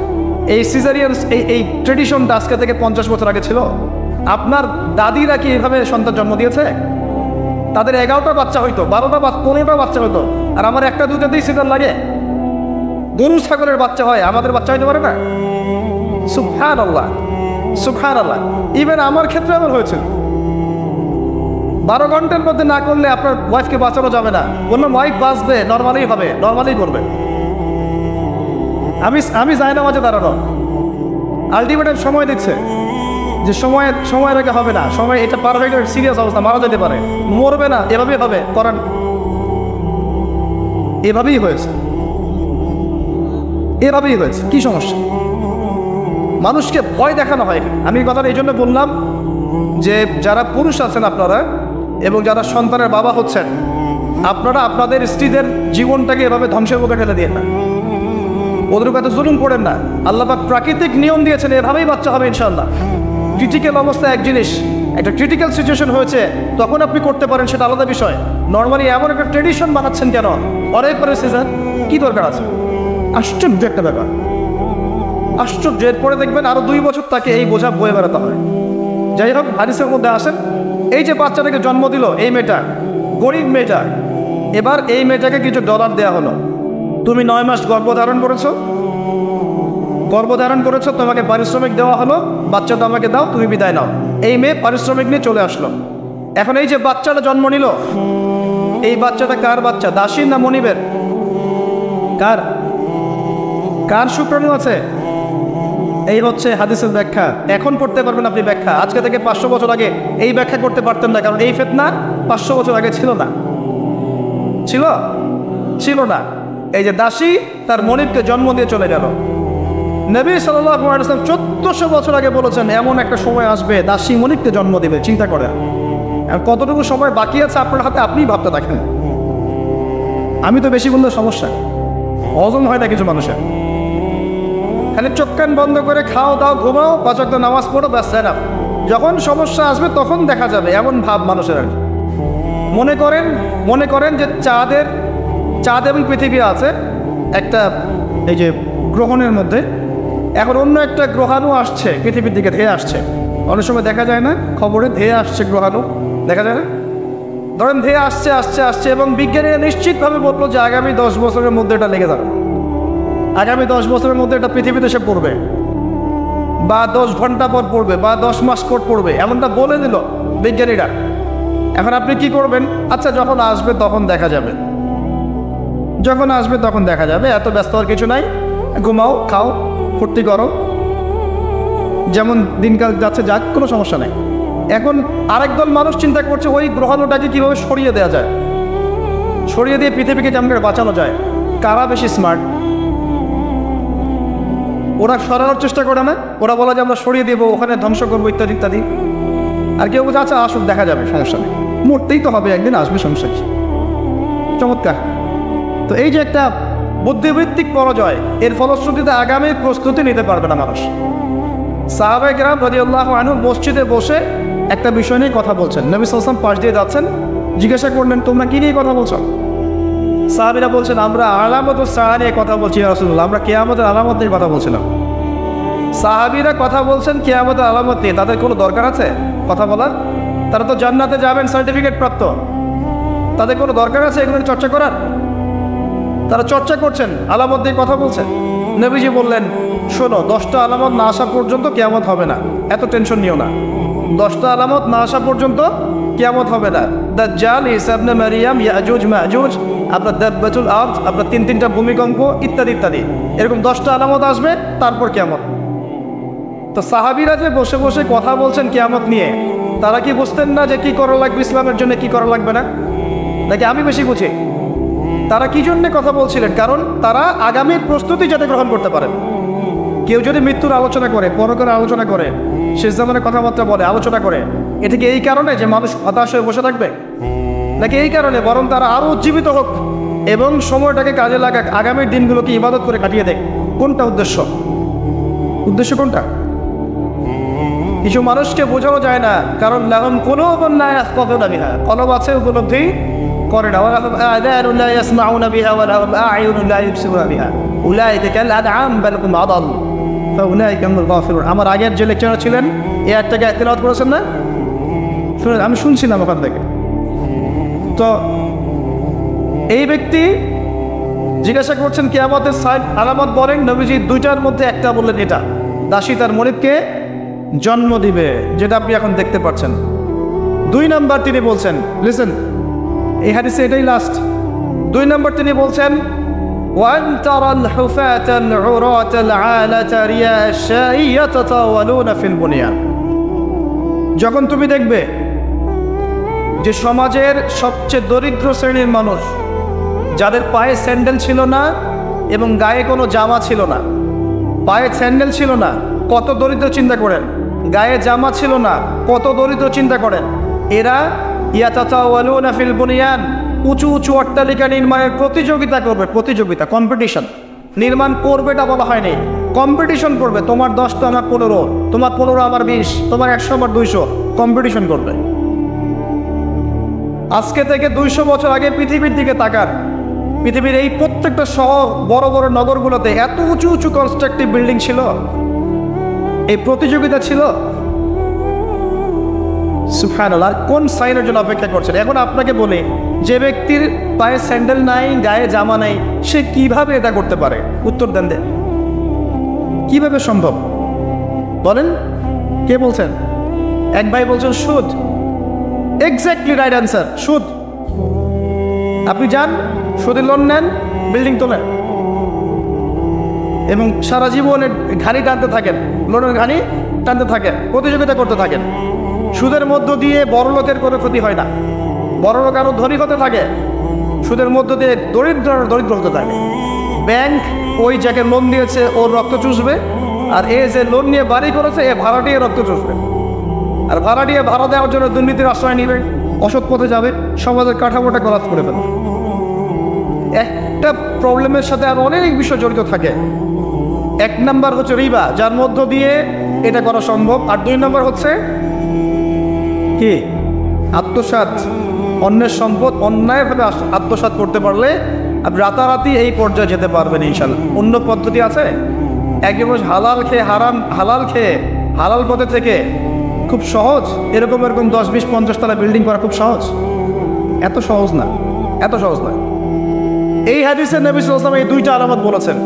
A: এই সিজারিয়ান এই ট্রেডিশনটা আজকে থেকে 50 বছর আগে ছিল। আপনার দাদিরা কি এভাবে সন্তান জন্ম দিয়েছে? তাদের 11টা বাচ্চা হইতো, 12টা 15টা বাচ্চা হইতো, আর আমার 1-2টাতেই সিজার লাগে। গরু ছাগলের বাচ্চা হয়, আমাদের বাচ্চা হইতে পারে না? সুবহানাল্লাহ, সুবহানাল্লাহ। ইভেন আমার ক্ষেত্রে এমন হয়েছিল। 12 ঘন্টার মধ্যে না করলে আপনার ওয়াইফকে বাঁচানো যাবে না। বললাম ওয়াইফ বাঁচবে, নর্মালি হবে, নর্মালি করবে। আমি যাই না মাঝে দাঁড়ানো, আলটিমেটাম সময় দিচ্ছে যে সময় রেখে হবে না, সময় এটা পারফেক্ট সিরিয়াস অবস্থা, মারা যেতে পারে, মরবে না, এভাবেই হবে, করান। এভাবেই হয়েছে, এভাবেই হয়েছে। কি সমস্যা? মানুষকে ভয় দেখানো হয়। আমি কথাটা এই জন্য বললাম যে যারা পুরুষ আছেন আপনারা এবং যারা সন্তানের বাবা হচ্ছেন, আপনারা আপনাদের স্ত্রীদের জীবনটাকে এভাবে ধ্বংসের মুখে ঠেলে দিয়ে না, ওদের কাছে জুলুম করেন না। আল্লাহ পাক প্রাকৃতিক নিয়ম দিয়েছেন, এভাবেই বাচ্চা হবে ইনশাআল্লাহ। ক্রিটিক্যাল অবস্থা এক জিনিস, একটা ক্রিটিক্যাল সিচুয়েশন হয়েছে, তখন আপনি করতে পারেন, সেটা আলাদা বিষয়। নর্মালি এমন একটা ট্রেডিশন বানাচ্ছেন কেন? অনেক পরে সিজার কি দরকার আছে? আশ্চর্য একটা ব্যাপার, আশ্চর্য। এরপরে দেখবেন আরো 2 বছর তাকে এই বোঝা বয়ে বেড়াতে হয়। যাই হোক, হাদিসের মধ্যে আসেন, এই যে বাচ্চাটাকে জন্ম দিল এই মেয়েটা, গরিব মেয়েটা, এবার এই মেয়েটাকে কিছু ডলার দেওয়া হলো। তুমি 9 মাস গর্ভধারণ করেছো, গর্ভধারণ করেছো, তোমাকে পারিশ্রমিক দেওয়া হলো, বাচ্চাটা আমাকে দাও, তুমি বিদায় নাও। এই মেয়ে পারিশ্রমিক নিয়ে চলে আসলো। এখন এই যে বাচ্চাটা জন্ম নিল, এই বাচ্চাটা কার বাচ্চা? দাসীর না মনিবের? কার? কার শুক্রাণু আছে? এই হচ্ছে হাদিসের ব্যাখ্যা। এখন পড়তে পারবেন আপনি ব্যাখ্যা। আজকে থেকে 500 বছর আগে এই ব্যাখ্যা করতে পারতেন না, কারণ এই ফিতনা 500 বছর আগে ছিল না। ছিল না। এই যে দাসী তার মনিবকে জন্ম দিয়ে চলে গেল। নবী সাল্লাল্লাহু আলাইহি ওয়াসাল্লাম 1400 বছর আগে বলেছেন এমন একটা সময় আসবে দাসী মনিবকে জন্ম দেবে। চিন্তা করেন আর কতটুকু সময় বাকি আছে আপনার হাতে, আপনিই ভাবতে থাকেন। আমি তো বেশি বললে সমস্যা, হজম হয় না কিছু মানুষের। খালি চোখ কান বন্ধ করে খাও দাও, ঘুমাও, 5 ওয়াক্ত নামাজ পড়ো, ব্যাস না। যখন সমস্যা আসবে তখন দেখা যাবে, এমন ভাব মানুষের। আর মনে করেন যে চাঁদ এবং পৃথিবী আছে একটা এই যে গ্রহণের মধ্যে। এখন অন্য একটা গ্রহাণু আসছে পৃথিবীর দিকে, ধেয়ে আসছে। অনেক সময় দেখা যায় না খবরে, ধেয়ে আসছে গ্রহাণু, দেখা যায় না? ধরেন ধেয়ে আসছে এবং বিজ্ঞানীরা নিশ্চিতভাবে বললো যে আগামী 10 বছরের মধ্যে এটা লেগে যাবে, আগামী 10 বছরের মধ্যে এটা পৃথিবীতে এসে পড়বে, বা 10 ঘন্টা পর পড়বে, বা 10 মাস পর পড়বে, এমনটা বলে দিল বিজ্ঞানীরা। এখন আপনি কি করবেন? আচ্ছা যখন আসবে তখন দেখা যাবে, যখন আসবে তখন দেখা যাবে, এত ব্যস্ত হওয়ার কিছু নাই, ঘুমাও, খাও, ফুর্তি করো, যেমন দিনকাল যাচ্ছে যাক, কোনো সমস্যা নেই। এখন আরেক দল মানুষ চিন্তা করছে ওই গ্রহাণুটাকে কীভাবে সরিয়ে দেওয়া যায়, সরিয়ে দিয়ে পৃথিবীকে যেমন করে বাঁচানো যায়। কারা বেশি স্মার্ট? ওরা সরানোর চেষ্টা করে না, ওরা বলা যে আমরা সরিয়ে দেবো, ওখানে ধ্বংস করবো, ইত্যাদি ইত্যাদি। আর কেউ বলছে আচ্ছা আসুক, দেখা যাবে, সমস্যা নেই, মরতেই তো হবে একদিন, আসবে, সমস্যা কি। চমৎকার। তো এই যে একটা বুদ্ধিবৃত্তিক পরাজয়, এর ফলশ্রুতিতে আগামী প্রস্তুতি নিতে পারবে না মানুষ। সাহাবায়ে কেরাম রাদিয়াল্লাহু আনহু মসজিদে বসে একটা বিষয় নিয়ে কথা বলছেন। নবী সাল্লাল্লাহু আলাইহি ওয়াসাল্লাম পাশ দিয়ে যাচ্ছেন, জিজ্ঞাসা করলেন তোমরা কি নিয়ে কথা বলছো? সাহাবীরা বলছেন আমরা আলামতুস সাআ নিয়ে কথা বলছি ইয়া রাসূলুল্লাহ, আমরা কিয়ামতের আলামত নিয়ে কথা বলছিলাম। সাহাবীরা কথা বলছেন কিয়ামতের আলামত নিয়ে, তাদের কোনো দরকার আছে কথা বলার? তারা তো জান্নাতে যাবেন সার্টিফিকেট প্রাপ্ত, তাদের কোনো দরকার আছে এগুলো চর্চা করার? তারা চর্চা করছেন, আলামত দিয়ে কথা বলছেন। নবীজি বললেন শোনো, 10টা আলামত না আসা পর্যন্ত কিয়ামত হবে না, এত টেনশন নিও না। 10টা আলামত না আসা পর্যন্ত কিয়ামত হবে না। দাজ্জাল, ঈসা ইবনে মারিয়াম, ইয়াজুজ মাজুজ, আপনার দাব্বাতুল আরদ, আপনার তিনটা ভূমিকম্প ইত্যাদি ইত্যাদি, এরকম 10টা আলামত আসবে, তারপর কিয়ামত। তো সাহাবীরা যে বসে বসে কথা বলছেন কিয়ামত নিয়ে, তারা কি বুঝতেন না যে কি করা লাগবে ইসলামের জন্য, কি করা লাগবে না? নাকি আমি বেশি বুঝি? তারা কি জন্য কথা বলছিলেন? কারণ তারা আগামীর প্রস্তুতি যাতে গ্রহণ করতে পারেন। কেউ যদি মৃত্যুর আলোচনা করে, পরকালের আলোচনা করে, শেষ জামানের কথাবার্তা বলে, আলোচনা করে, এটা কি এই কারণে যে মানুষ হতাশ হয়ে বসে থাকবে? নাকি এই কারণে বরং তারা আরও উজ্জীবিত হোক এবং সময়টাকে কাজে লাগাক, আগামীর দিনগুলোকে ইবাদত করে কাটিয়ে দেয়? কোনটা উদ্দেশ্য? উদ্দেশ্য কোনটা? কিছু মানুষকে বোঝানো যায় না, কারণ লাহুম কুলুবুন লা ইয়াফকাহুনা বিহা, কলব আছে উপলব্ধি করে না, ওয়া লাহুম আযানুন লা ইয়াসমাউনা বিহা ওয়া লাহুম আ'য়ুনুন লা ইবসিরুনা বিহা উলাইকা কাল আনআম বাল হুম আদাল ফাউলাইকা হুমুল গাফিলুন। আমার আগের যে লেকচার ছিলেন এই আয়াতটাকে তেলাওয়াত করেছেন না? শুনেন, আমি শুনছিলাম ওখান থেকে। তো এই ব্যক্তি জিজ্ঞাসা করছেন কিয়ামতের আলামত বলেন, নবীজি দুইটার মধ্যে একটা বললেন, এটা দাসী তার মনিবকে জন্ম দিবে, যেটা আপনি এখন দেখতে পাচ্ছেন। 2 নাম্বার তিনি বলছেন, লিসেন, এই হাদিসে এটাই লাস্ট। 2 নাম্বার তিনি বলছেন, ওয়ান তারাল হুফাতাল উরাতাল আলাতা রিয়া আশ-শাই ইয়াতাতাওয়ালুনা ফিল বুনিয়ান। যখন তুমি দেখবে যে সমাজের সবচেয়ে দরিদ্র শ্রেণীর মানুষ, যাদের পায়ে স্যান্ডেল ছিল না এবং গায়ে কোনো জামা ছিল না, পায়ে স্যান্ডেল ছিল না, কত দরিদ্র চিন্তা করেন, গায়ে জামা ছিল না, কত দরিদ্র চিন্তা করেন, এরা ইয়াতাতাওয়ালুনা ফিল বুনিয়ান, উঁচু উঁচু অট্টালিকা নির্মাণের প্রতিযোগিতা করবে। প্রতিযোগিতা, কম্পিটিশন। নির্মাণ করবে এটা বলা হয়নি, কম্পিটিশন করবে। তোমার 10 তো আমার 15, তোমার 15 আমার 20, তোমার 100 আমার 200, কম্পিটিশন করবে। আজকে থেকে 200 বছর আগে পৃথিবীর দিকে তাকান, পৃথিবীর এই প্রত্যেকটা শহর, বড় বড় নগরগুলোতে এত উঁচু উঁচু কনস্ট্রাকটিভ বিল্ডিং ছিল, এই প্রতিযোগিতা ছিল। সুবহানাল্লাহ, কোন সাইনের জন্য অপেক্ষা করছেন? এখন আপনাকে বলি, যে ব্যক্তির পায়ে স্যান্ডেল নাই, গায়ে জামা নাই, সে কিভাবে এটা করতে পারে? উত্তর দেন, কিভাবে সম্ভব বলেন? কে বলছেন? এক ভাই বলছেন সুদ। এক্স্যাক্টলি রাইট অ্যান্সার, সুদ। আপনি যান, সুদের লোন নেন, বিল্ডিং তোলেন এবং সারা জীবনের ঘানি টানতে থাকেন, লোনের ঘানি টানতে থাকেন, প্রতিযোগিতা করতে থাকেন। সুদের মধ্য দিয়ে বড় লোকের কোনো ক্ষতি হয় না, বড় লোক আরও ধনী হতে থাকে, সুদের মধ্য দিয়ে দরিদ্র হতে থাকে। ব্যাংক ওই যাকে লোন দিয়েছে ওর রক্ত চুষবে, আর এ যে লোন নিয়ে বাড়ি করেছে এ ভাড়াটিয়ে রক্ত চুষবে, আর ভাড়াটিয়ে ভাড়া দেওয়ার জন্য দুর্নীতির আশ্রয় নিবে, অসৎ পথে যাবে, সমাজের কাঠামোটা কলাপ করে ফেলবে। একটা প্রবলেমের সাথে আর অনেক বিষয় জড়িত থাকে। 1 নাম্বার হচ্ছে রিবা, যার মধ্য দিয়ে এটা করা সম্ভব। আর 2 নাম্বার হচ্ছে কি? আত্মসাৎ, অন্যের সম্পদ অন্যায়ভাবে আত্মসাৎ করতে পারলে আপনি রাতারাতি এই পর্যায়ে যেতে পারবেন ইনশাল্লাহ। অন্য পদ্ধতি আছে? একদম হালাল খেয়ে হালাল খেয়ে হালাল পথে থেকে খুব সহজ এরকম 10, 20, 50 তলা বিল্ডিং করা খুব সহজ? এত সহজ না, এত সহজ না। এই হাদিসে নবী সাল্লাল্লাহু আলাইহি ওয়াসাল্লাম এই 2টা আলামত বলেছেন।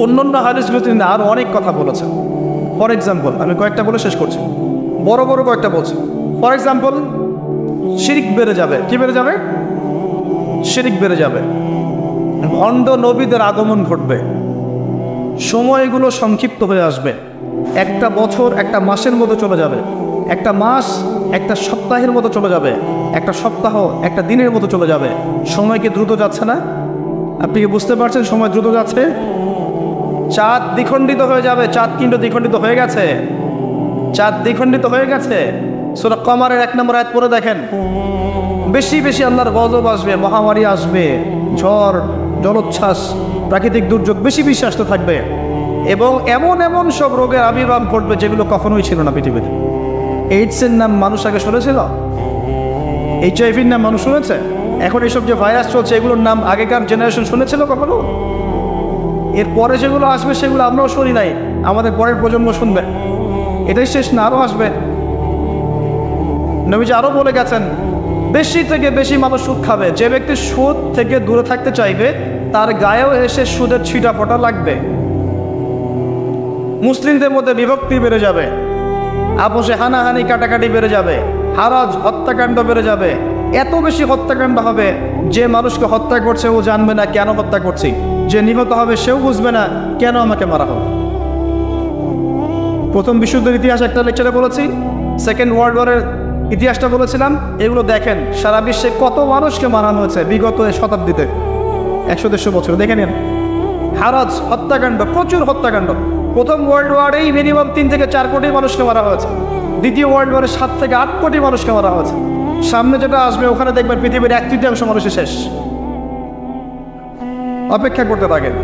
A: অন্যান্য হাদিসগুলো তিনি আরও অনেক কথা বলেছেন। ফর এক্সাম্পল, আমি কয়েকটা বলে শেষ করছি, বড় বড় কয়েকটা বলছি। ফর এক্সাম্পল, শিরিক বেড়ে যাবে। কি বেড়ে যাবে? শিরিক বেড়ে যাবে। ভণ্ড নবীদের আগমন ঘটবে, সময়গুলো সংক্ষিপ্ত হয়ে আসবে। একটা বছর একটা মাসের মতো চলে যাবে, একটা মাস একটা সপ্তাহের মতো চলে যাবে, একটা সপ্তাহ একটা দিনের মতো চলে যাবে। সময় কি দ্রুত যাচ্ছে না? আপনি কি বুঝতে পারছেন সময় দ্রুত যাচ্ছে? চাঁদ দ্বিখণ্ডিত হয়ে যাবে, চাঁদ কিন্তু দ্বিখণ্ডিত হয়ে গেছে, চাঁদ দ্বিখণ্ডিত হয়ে গেছে। সূরা কমারের 1 নম্বর আয়াত পড়ে দেখেন। বেশি বেশি আল্লাহর গজব আসবে, মহামারী আসবে, ঝড়, জলোচ্ছ্বাস, প্রাকৃতিক দুর্যোগ বেশি বেশি আসতে থাকবে এবং এমন এমন সব রোগের আবির্ভাব ঘটবে যেগুলো কখনোই ছিল না পৃথিবীতে। এইডসের নাম মানুষ আগে শুনেছিল? HIV-র নাম মানুষ শুনেছে? এখন এইসব যে ভাইরাস চলছে এগুলোর নাম আগেকার জেনারেশন শুনেছিল কখনো? এরপরে যেগুলো আসবে সেগুলো আমরাও শুনি নাই, আমাদের পরের প্রজন্ম শুনবে। এটাই শেষ না, আরও আসবে। নবীজি আরও বলে গেছেন, বেশি থেকে বেশি মানুষ সুদ খাবে। যে ব্যক্তি সুদ থেকে দূরে থাকতে চাইবে তার গায়েও এসে সুদের ছিটা ফোটা লাগবে। মুসলিমদের মধ্যে বিভক্তি বেড়ে যাবে, আপোষে হানাহানি কাটাকাটি বেড়ে যাবে, হারাজ হত্যাকাণ্ড বেড়ে যাবে, এত বেশি হত্যাকাণ্ড হবে, যে মানুষকে হত্যা করছে ও জানবে না কেন হত্যা করছি, যে নিহত হবে সেও বুঝবে না কেন আমাকে মারা হবে। প্রথম বিশ্বযুদ্ধের ইতিহাস একটা লেকচারে বলেছি, সেকেন্ড ওয়ার্ল্ড ওয়ারের ইতিহাসটা বলেছিলাম। এগুলো দেখেন সারা বিশ্বে কত মানুষকে মারানো হয়েছে বিগত শতাব্দীতে, 100-150 বছর দেখে নিন। হারাজ, হত্যাকাণ্ড, প্রচুর হত্যাকাণ্ড। প্রথম ওয়ার্ল্ড ওয়ারেই মিনিমাম 3 থেকে 4 কোটি মানুষকে মারা হয়েছে। দ্বিতীয় ওয়ার্ল্ড ওয়ারে 7 থেকে 8 কোটি মানুষকে মারা হয়েছে। সামনে যেটা আসবে ওখানে দেখবেন পৃথিবীর 1/3 মানুষই শেষ। অপেক্ষা করতে থাকেন।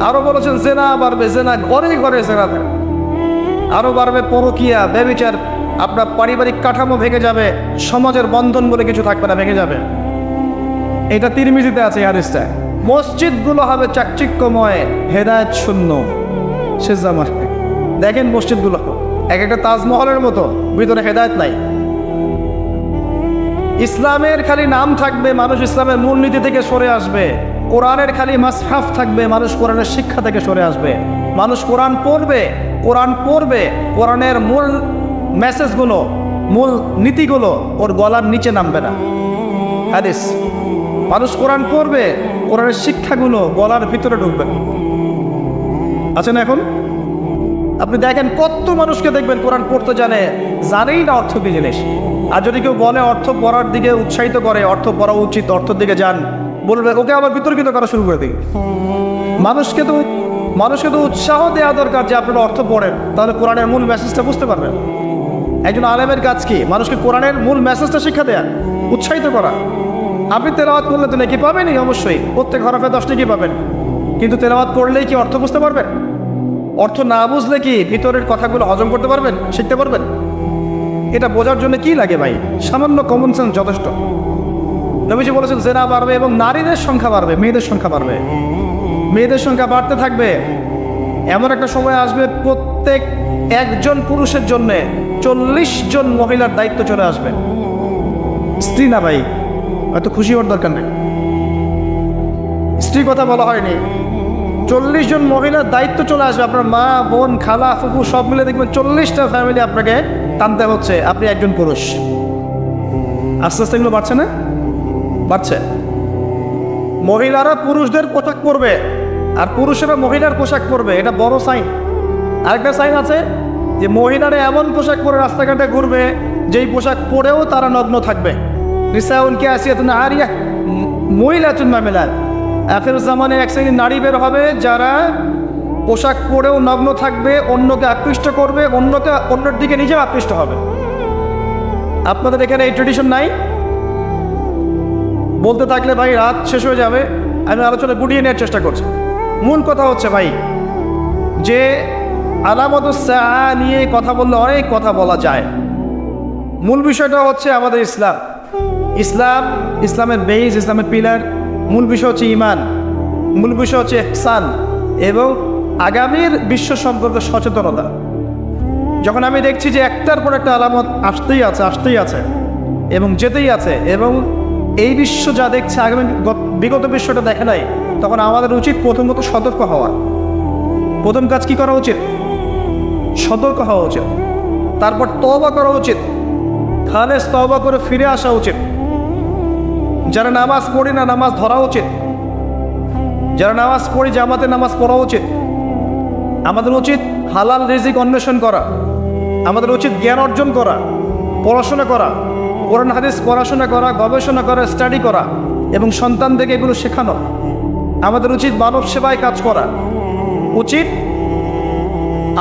A: আরো বলেছেন জেনা বাড়বে, জেনা ঘরে ঘরে জেনা থাকে। আরো বাড়বে পরকীয়া, ব্যভিচার, আপনার পারিবারিক কাঠামো ভেঙে যাবে, সমাজের বন্ধন বলে কিছু থাকবে না, ভেঙে যাবে। এটা তিরমিজিতে আছে এই হাদিসটা। মসজিদগুলো হবে চাকচিক্যময়, হেদায়েত শূন্য শেষ জামার। দেখেন মসজিদগুলো এক একটা তাজমহলের মতো, ভিতরে হেদায়েত নাই। ইসলামের খালি নাম থাকবে, মানুষ ইসলামের মূলনীতি থেকে সরে আসবে। কোরআনের খালি মাসহাফ থাকবে, মানুষ কোরআনের শিক্ষা থেকে সরে আসবে। মানুষ কোরআন পড়বে, কোরআনের মূল মেসেজগুলো, মূল নীতিগুলো ওর গলার নিচে নামবে না। হাদিস, মানুষ কোরআন পড়বে, কোরআনের শিক্ষাগুলো গলার ভিতরে ঢুকবে। আচ্ছা না, এখন আপনি দেখেন কত মানুষকে দেখবেন কোরআন পড়তে জানেই না অর্থ কি জিনিস। আর যদি কেউ বলে অর্থ পড়ার দিকে উৎসাহিত করে, অর্থ পড়া উচিত, অর্থের দিকে যান, বলবে ওকে আবার বিতর্কিত করা শুরু করে দিই। মানুষকে তো উৎসাহ দেওয়া দরকার যে আপনারা অর্থ পড়েন, তাহলে কোরআনের মূল মেসেজটা বুঝতে পারবেন। একজন আলেমের কাজ কি? মানুষকে কোরআনের মূল মেসেজটা শিক্ষা দেয়া, উৎসাহিত করা। আপনি তেলাওয়াত করলে তো নাকি পাবেনই, অবশ্যই প্রত্যেক হরফে 10 নাকি পাবেন, কিন্তু তেলাওয়াত করলেই কি অর্থ বুঝতে পারবেন? অর্থ না বুঝলে কি ভিতরের কথাগুলো হজম করতে পারবেন, শিখতে পারবেন? এটা বোঝার জন্য কি লাগে ভাই? সামান্য কমন সেন্স যথেষ্ট। নবীজি বলেছেন জেনা বাড়বে এবং নারীদের সংখ্যা বাড়বে, মেয়েদের সংখ্যা বাড়বে। মেয়েদের সংখ্যা বাড়তে থাকবে। এমন একটা সময় আসবে প্রত্যেক একজন পুরুষের জন্য 40 জন মহিলার দায়িত্ব চলে আসবে। স্ত্রী না ভাই, হয়তো খুশি হওয়ার দরকার নেই, স্ত্রী কথা বলা হয়নি। 40 জন মহিলার দায়িত্ব চলে আসবে। আপনার মা, বোন, খালা, ফুফু সব মিলে দেখবেন 40টা ফ্যামিলি আপনাকে টানতে হচ্ছে, আপনি একজন পুরুষ। আস্তে আস্তে এগুলো বাড়ছে না? বাড়ছে। মহিলারা পুরুষদের পোশাক পরবে আর পুরুষেরা মহিলার পোশাক পরবে, এটা বড় সাইন। আরেকটা সাইন আছে যে মহিলারা এমন পোশাক পরে রাস্তাঘাটে ঘুরবে যেই পোশাক পরেও তারা নগ্ন থাকবে। নিসাউন কাসিয়াতুন আরিয়াহ মুইলাতুন মামিলাত। আখির জামানে এক শ্রেণীর নারী বের হবে যারা পোশাক পরেও নগ্ন থাকবে, অন্যকে আকৃষ্ট করবে, অন্যের দিকে নিজেও আকৃষ্ট হবে। আপনাদের এখানে এই ট্রেডিশন নাই? বলতে থাকলে ভাই রাত শেষ হয়ে যাবে, আমি আলোচনা গুটিয়ে নেওয়ার চেষ্টা করছি। মূল কথা হচ্ছে ভাই যে আলামতুস সাআ নিয়ে কথা বললে অনেক কথা বলা যায়। মূল বিষয়টা হচ্ছে আমাদের ইসলামের বেইজ, ইসলামের পিলার। মূল বিষয় হচ্ছে ঈমান, মূল বিষয় হচ্ছে ইহসান এবং আগামীর বিশ্ব সম্পর্কে সচেতনতা। যখন আমি দেখছি যে একটার পর একটা আলামত আসতেই আছে এবং যেতেই আছে, এবং এই বিশ্ব যা দেখছে আগামী বিগত বিশ্বটা দেখে নাই, তখন আমাদের উচিত প্রথমত সতর্ক হওয়া। প্রথম কাজ কি করা উচিত? সতর্ক হওয়া উচিত। তারপর তওবা করা উচিত, খালেস তওবা করে ফিরে আসা উচিত। যারা নামাজ পড়ি না, নামাজ ধরা উচিত। যারা নামাজ পড়ি, জামাতে নামাজ পড়া উচিত। আমাদের উচিত হালাল রিজিক অন্বেষণ করা। আমাদের উচিত জ্ঞান অর্জন করা, পড়াশোনা করা, কোরআন হাদিস পড়াশোনা করা, গবেষণা করা, স্টাডি করা এবং সন্তানদেরকে এগুলো শেখানো। আমাদের উচিত মানব সেবায় কাজ করা, উচিত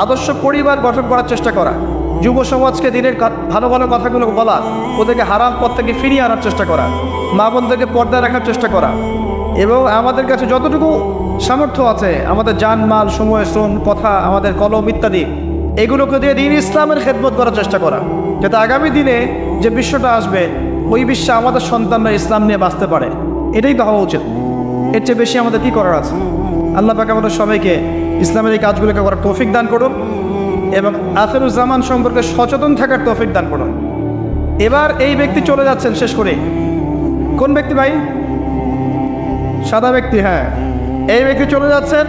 A: আদর্শ পরিবার গঠন করার চেষ্টা করা, যুব সমাজকে দিনের ভালো ভালো কথাগুলো বলা, ওদেরকে হারাম পথ থেকে ফিরিয়ে আনার চেষ্টা করা, মা বোনদেরকে পর্দায় রাখার চেষ্টা করা, এবং আমাদের কাছে যতটুকু সামর্থ্য আছে আমাদের জান মাল, সময়, শ্রম, কথা, আমাদের কলম ইত্যাদি এগুলোকে দিয়ে দ্বীন ইসলামের খেদমত করার চেষ্টা করা, যাতে আগামী দিনে যে বিশ্বটা আসবে ওই বিশ্বে আমাদের সন্তানরা ইসলাম নিয়ে বাঁচতে পারে। এটাই তো হওয়া উচিত। এর চেয়ে বেশি আমাদের কী করার আছে? আল্লাহ পাক আমাদের সবাইকে ইসলামের এই কাজগুলোকে করার তৌফিক দান করুন এবং আখিরুজ্জামান সম্পর্কে সচেতন থাকার তৌফিক দান করুন। এবার এই ব্যক্তি চলে যাচ্ছেন শেষ করে। কোন ব্যক্তি ভাই? সাদা ব্যক্তি, হ্যাঁ। এই ব্যক্তি চলে যাচ্ছেন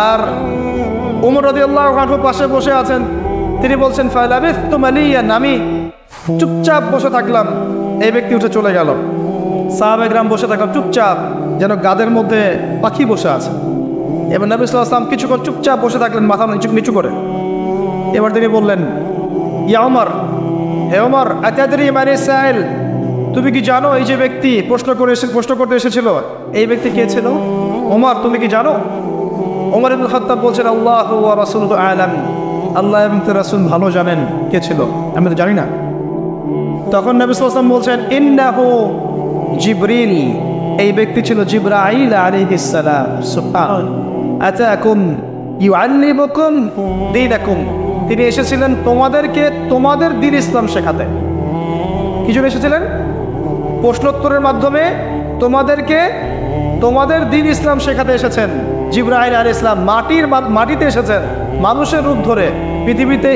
A: আর উমর রাদিয়াল্লাহু আনহু পাশে বসে আছেন। তিনি বলছেন ফালাবিথতু মালিয়ান, আমি চুপচাপ বসে থাকলাম এই ব্যক্তি উঠে চলে গেল। সাহাবায়ে-কেরাম বসে থাকলেন চুপচাপ, যেন গাদের মধ্যে পাখি বসে আছে। এবার নবী সাল্লাল্লাহু আলাইহি ওয়াসাল্লাম কিছুক্ষণ চুপচাপ বসে থাকলেন, মাথা নিচু করে। এবার তিনি বললেন, ইয়া ওমর, হে ওমর, আতাদরি মানে সাইল, তুমি কি জানো এই যে ব্যক্তি প্রশ্ন করতে এসেছিল, এই ব্যক্তি কে ছিল? ওমর, তুমি কি জানো? ওমর ইবনে খাত্তাব বলছেন, আল্লাহু ওয়া রাসূলুহু আ'লাম, আল্লাহ এবং তার রাসূল ভালো জানেন কে ছিল, আমি তো জানি না। তখন নবী সাল্লাল্লাহু আলাইহি ওয়াসাল্লাম বলছেন, ইন্নাহু জিবরিল, এই ব্যক্তি ছিল জিবরাইল আলাইহিস সালাম। সুবহানাল্লাহ। আতাকুম ইউআল্লিমুকুম দীনাকুম, তিনি এসেছিলেন তোমাদেরকে তোমাদের দ্বীন ইসলাম শেখাতে। কি জন্য এসেছিলেন? প্রশ্নোত্তরের মাধ্যমে তোমাদেরকে তোমাদের দ্বীন ইসলাম শেখাতে এসেছেন। জিবরাইল আলাইহিস সালাম মাটিতে এসেছেন, মানুষের রূপ ধরে। পৃথিবীতে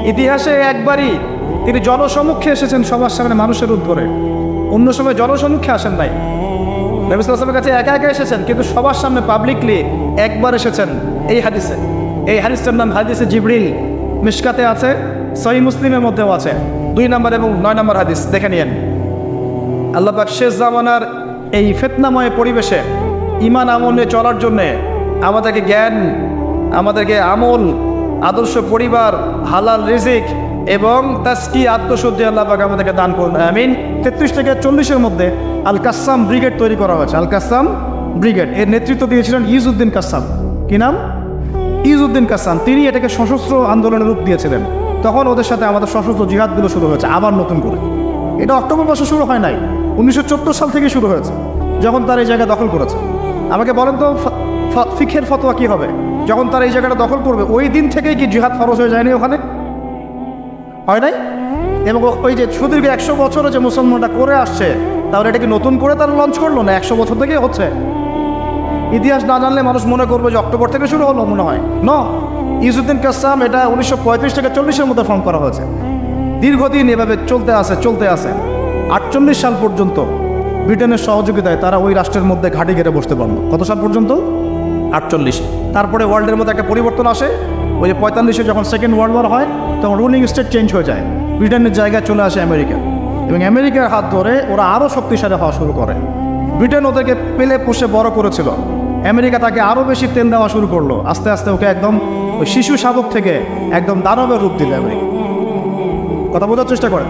A: ইতিহাসে একবারই তিনি জনসমক্ষে এসেছেন, সবার সামনে মানুষের রূপ ধরে। অন্য সময় জনসমক্ষে আসেন নাই। নবী সাল্লাল্লাহু আলাইহি ওয়াসাল্লামের কাছে একা একা এসেছেন, কিন্তু সবার সামনে পাবলিকলি একবার এসেছেন। এই হাদিসটার নাম হাদিসে জিবরিল। মিশকাতে আছে, সহিহ মুসলিমের মধ্যেও আছে, 2 নম্বর এবং 9 নম্বর হাদিস, দেখে নিয়েন। আল্লাহ পাক শেষ জামানার এই ফিতনাময় পরিবেশে ঈমান আমল নিয়ে চলার জন্যে আমাদেরকে জ্ঞান, আমাদেরকে আমল, আদর্শ পরিবার, হালাল রিজিক এবং তাসকি আত্মশুদ্ধি আল্লাহ পাক আমাদেরকে দান করুন, আমিন। 33 থেকে 40-এর মধ্যে আল কাসসাম ব্রিগেড তৈরি করা হয়েছে। আল কাসসাম ব্রিগেড এর নেতৃত্ব দিয়েছিলেন ইজউদ্দিন কাসসাম। কি নাম? ইজউদ্দিন কাসসাম। তিনি এটাকে সশস্ত্র আন্দোলনের রূপ দিয়েছিলেন। তখন ওদের সাথে আমাদের সশস্ত্র জিহাদগুলো শুরু হয়েছে আবার নতুন করে। এটা অক্টোবর মাসে শুরু হয় নাই, 1974 সাল থেকে শুরু হয়েছে, যখন তার এই জায়গা দখল করেছে। আমাকে বলেন তো ফিকহের ফতোয়া কি হবে যখন তারা এই জায়গাটা দখল করবে? ওই দিন থেকেই কি জিহাদ ফরজ হয়ে যায়নি ওখানে? হয় নাই? এবং ওই যে সুদীর্ঘ 100 বছরে যে মুসলমানরা করে আসছে, তাহলে এটা কি নতুন করে তারা লঞ্চ করলো না? 100 বছর থেকেই হচ্ছে। ইতিহাস না জানলে মানুষ মনে করবে যে অক্টোবর থেকে শুরু হলো, মনে হয় ন। ইজউদ্দিন কাসসাম এটা 1935 থেকে 40-এর মধ্যে ফর্ম করা হয়েছে। দীর্ঘদিন এভাবে চলতে আসে 48 সাল পর্যন্ত ব্রিটেনের সহযোগিতায় তারা ওই রাষ্ট্রের মধ্যে ঘাঁটি ঘেরে বসতে পারলো। কত সাল পর্যন্ত? 48। তারপরে ওয়ার্ল্ডের মধ্যে একটা পরিবর্তন আসে। ওই যে 45-এ যখন সেকেন্ড ওয়ার্ল্ড ওয়ার হয়, তখন রুলিং স্টেট চেঞ্জ হয়ে যায়। ব্রিটেনের জায়গায় চলে আসে আমেরিকা, এবং আমেরিকার হাত ধরে ওরা আরও শক্তিশালী হওয়া শুরু করে। ব্রিটেন ওদেরকে পেলে পুষে বড় করেছিল, আমেরিকা তাকে আরও বেশি তেল দেওয়া শুরু করলো। আস্তে আস্তে ওকে একদম ওই শিশু শাবক থেকে একদম দানবের রূপ দিল আমেরিকা। কথা বোঝার চেষ্টা করেন।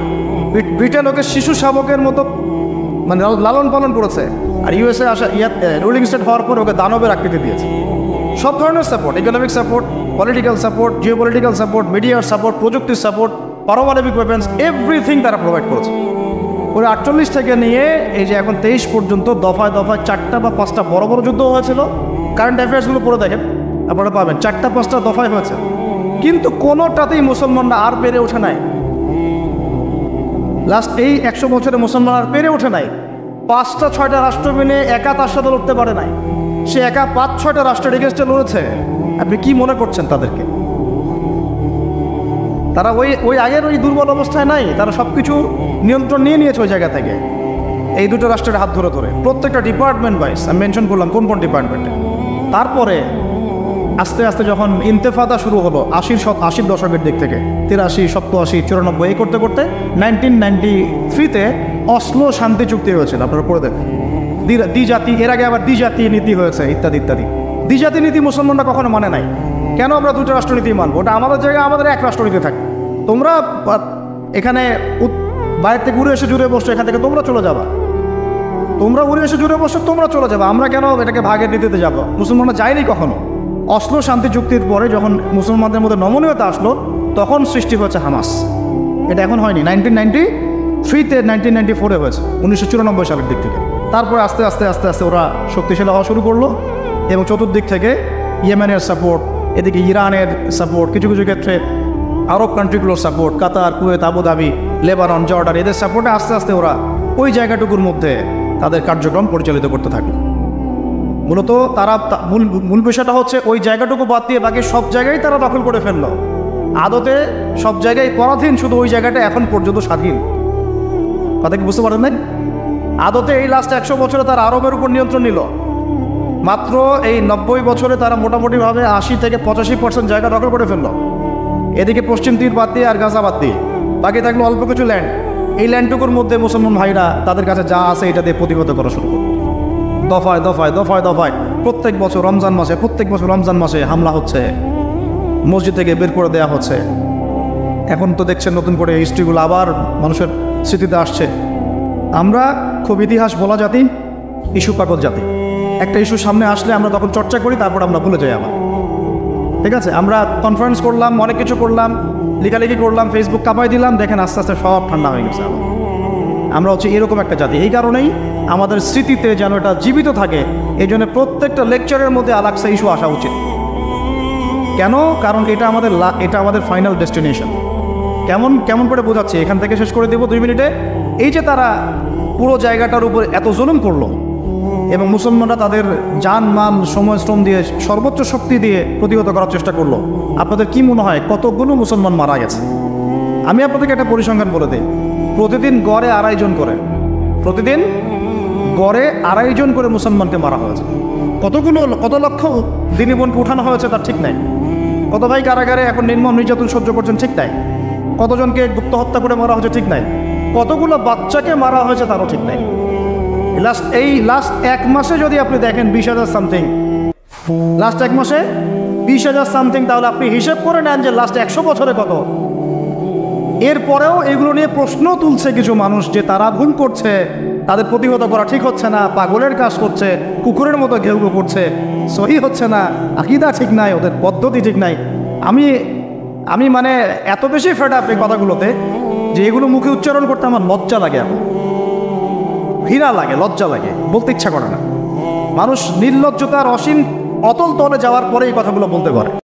A: ব্রিটেন ওকে শিশু শাবকের মতো মানে লালন পালন করেছে, আর ইউএসএ আসা রুলিং স্টেট হওয়ার পর ওকে দানবের আকৃতি দিয়েছে। সব ধরনের support, economic support, political support, geopolitical support, মিডিয়ার সাপোর্ট, প্রযুক্তির সাপোর্ট, পারমাণবিক ওয়েপেন্স, এভরিথিং তারা প্রোভাইড করেছে। ওই 48 থেকে নিয়ে এই যে এখন 23 পর্যন্ত দফায় 4টা বা 5টা বড় বড় যুদ্ধ হয়েছিল। কারেন্ট অ্যাফেয়ার্সগুলো পড়ে দেখেন, আপনারা পাবেন 4টা-5টা দফায় হয়েছে, কিন্তু কোনোটাতেই মুসলমানরা আর পেরে ওঠে নাই। লাস্ট এই 100 বছরে মুসলমান আর পেরে ওঠে নাই। 5টা-6টা রাষ্ট্র মিলে একা তার সাথে লড়তে পারে নাই। সে একা 5-6টা রাষ্ট্রের এগেন্সটে লড়েছে। আপনি কি মনে করছেন তাদেরকে? তারা ওই আগের ওই দুর্বল অবস্থায় নাই, তারা সব কিছু নিয়ন্ত্রণ নিয়ে নিয়েছে ওই জায়গা থেকে। এই দুটো রাষ্ট্রের হাত ধরে ধরে প্রত্যেকটা ডিপার্টমেন্ট ওয়াইজ আমি মেনশন করলাম কোন ডিপার্টমেন্টে। তারপরে আস্তে আস্তে যখন ইন্তেফাদা শুরু হলো 80 দশকের দিক থেকে, 83, 87, 94, এই করতে করতে 1993-তে অসলো শান্তি চুক্তি হয়েছিল। আপনারা পড়ে দেখেন। দ্বিজাতি, এর আগে আবার দ্বিজাতি নীতি হয়েছে, ইত্যাদি ইত্যাদি। দ্বিজাতি নীতি মুসলমানরা কখনো মানে নাই। কেন আমরা দুটো রাষ্ট্রনীতি মানবো? ওটা আমাদের জায়গায় আমাদের এক রাষ্ট্রনীতি থাকে। তোমরা এখানে বাইরে থেকে উড়ে এসে জুড়ে বসছো, এখান থেকে তোমরা চলে যাবা। তোমরা উড়ে এসে জুড়ে বসছো, তোমরা চলে যাবা। আমরা কেন এটাকে ভাগের নীতিতে যাবো? মুসলমানরা যায়নি কখনো। অসলো শান্তি চুক্তির পরে যখন মুসলমানদের মধ্যে নমনীয়তা আসলো, তখন সৃষ্টি হয়েছে হামাস। এটা এখন হয়নি, 1993-তে 1994-এ হয়েছে, 1994 সালের দিক থেকে। তারপরে আস্তে আস্তে আস্তে আস্তে ওরা শক্তিশালী হওয়া শুরু করলো, এবং চতুর্দিক থেকে ইয়েমেনের সাপোর্ট, এদিকে ইরানের সাপোর্ট, কিছু কিছু ক্ষেত্রে আরব কান্ট্রিগুলোর সাপোর্ট, কাতার, কুয়েত, আবুধাবি, লেবানন, জর্ডান, এদের সাপোর্টে আস্তে আস্তে ওরা ওই জায়গাটুকুর মধ্যে তাদের কার্যক্রম পরিচালিত করতে থাকলো। মূলত তারা মূল বিষয়টা হচ্ছে ওই জায়গাটুকু বাদ দিয়ে বাকি সব জায়গায় তারা দখল করে ফেললো। আদতে সব জায়গায় পরাধীন, শুধু ওই জায়গাটা এখন পর্যন্ত স্বাধীন। কথা কি বুঝতে পারেন? আদতে এই লাস্ট 100 বছরে তারা আরবের উপর নিয়ন্ত্রণ নিল। মাত্র এই 90 বছরে তারা মোটামুটিভাবে 80 থেকে 85% জায়গা দখল করে ফেললো। এদিকে পশ্চিম তীর বাদ দিয়ে আর গাজা বাদ দিয়ে বাকি থাকলো অল্প কিছু ল্যান্ড। এই ল্যান্ডটুকুর মধ্যে মুসলমান ভাইরা তাদের কাছে যা আছে এটা দিয়ে প্রতিহত করা শুরু করবে। দফায় দফায় দফায় দফায় প্রত্যেক বছর রমজান মাসে হামলা হচ্ছে, মসজিদ থেকে বের করে দেওয়া হচ্ছে। এখন তো দেখছেন নতুন করে হিস্ট্রিগুলো আবার মানুষের স্মৃতিতে আসছে। আমরা খুব ইতিহাস বলা জাতি, ইস্যু পাগল জাতি। একটা ইস্যু সামনে আসলে আমরা তখন চর্চা করি, তারপর আমরা ভুলে যাই আবার। ঠিক আছে, আমরা কনফারেন্স করলাম, অনেক কিছু করলাম, লেখালেখি করলাম, ফেসবুক কাঁপাই দিলাম, দেখেন আস্তে আস্তে সব ঠান্ডা হয়ে গেছে। আমরা হচ্ছে এরকম একটা জাতি। এই কারণেই আমাদের স্মৃতিতে যেন এটা জীবিত থাকে, এই জন্য প্রত্যেকটা লেকচারের মধ্যে আলাক্সা ইস্যু আসা উচিত। কেন? কারণ এটা আমাদের ফাইনাল ডেস্টিনেশন। কেমন করে বোঝাচ্ছি, এখান থেকে শেষ করে দেবো 2 মিনিটে। এই যে তারা পুরো জায়গাটার উপর এত জুলুম করলো এবং মুসলমানরা তাদের জান মাল সময় শ্রম দিয়ে সর্বোচ্চ শক্তি দিয়ে প্রতিহত করার চেষ্টা করলো, আপনাদের কি মনে হয় কতগুলো মুসলমান মারা গেছে? আমি আপনাদেরকে একটা পরিসংখ্যান বলে দিই। প্রতিদিন গড়ে 2.5 জন করে, প্রতিদিন গড়ে 2.5 জন করে মুসলমানকে মারা হয়েছে। কত লক্ষ দিনী বোনকে উঠানো হয়েছে তার ঠিক নাই। কত ভাই কারাগারে এখন নির্মম নির্যাতন সহ্য করছেন ঠিক নাই। কতজনকে গুপ্ত হত্যা করে মারা হয়েছে ঠিক নাই। কতগুলো বাচ্চাকে মারা হয়েছে তারও ঠিক নাই। লাস্ট 1 মাসে যদি আপনি দেখেন 20,000 সামথিং, লাস্ট 1 মাসে 20,000 সামথিং, তাহলে আপনি হিসেব করে নেন যে লাস্ট 100 বছরে কত। এরপরেও এগুলো নিয়ে প্রশ্ন তুলছে কিছু মানুষ যে তারা ভুল করছে, তাদের প্রতিহত করা ঠিক হচ্ছে না, পাগলের কাজ করছে, কুকুরের মতো ঘেউ ঘেউ করছে, সহি হচ্ছে না, আকীদা ঠিক নাই, ওদের পদ্ধতি ঠিক নাই। আমি মানে এত বেশি ফেড আপ এই কথাগুলোতে যে এগুলো মুখে উচ্চারণ করতে আমার লজ্জা লাগে, এখন ঘৃণা লাগে, লজ্জা লাগে, বলতে ইচ্ছা করে না। মানুষ নির্লজ্জতার অসীম অতল তলে যাওয়ার পরে এই কথাগুলো বলতে পারে।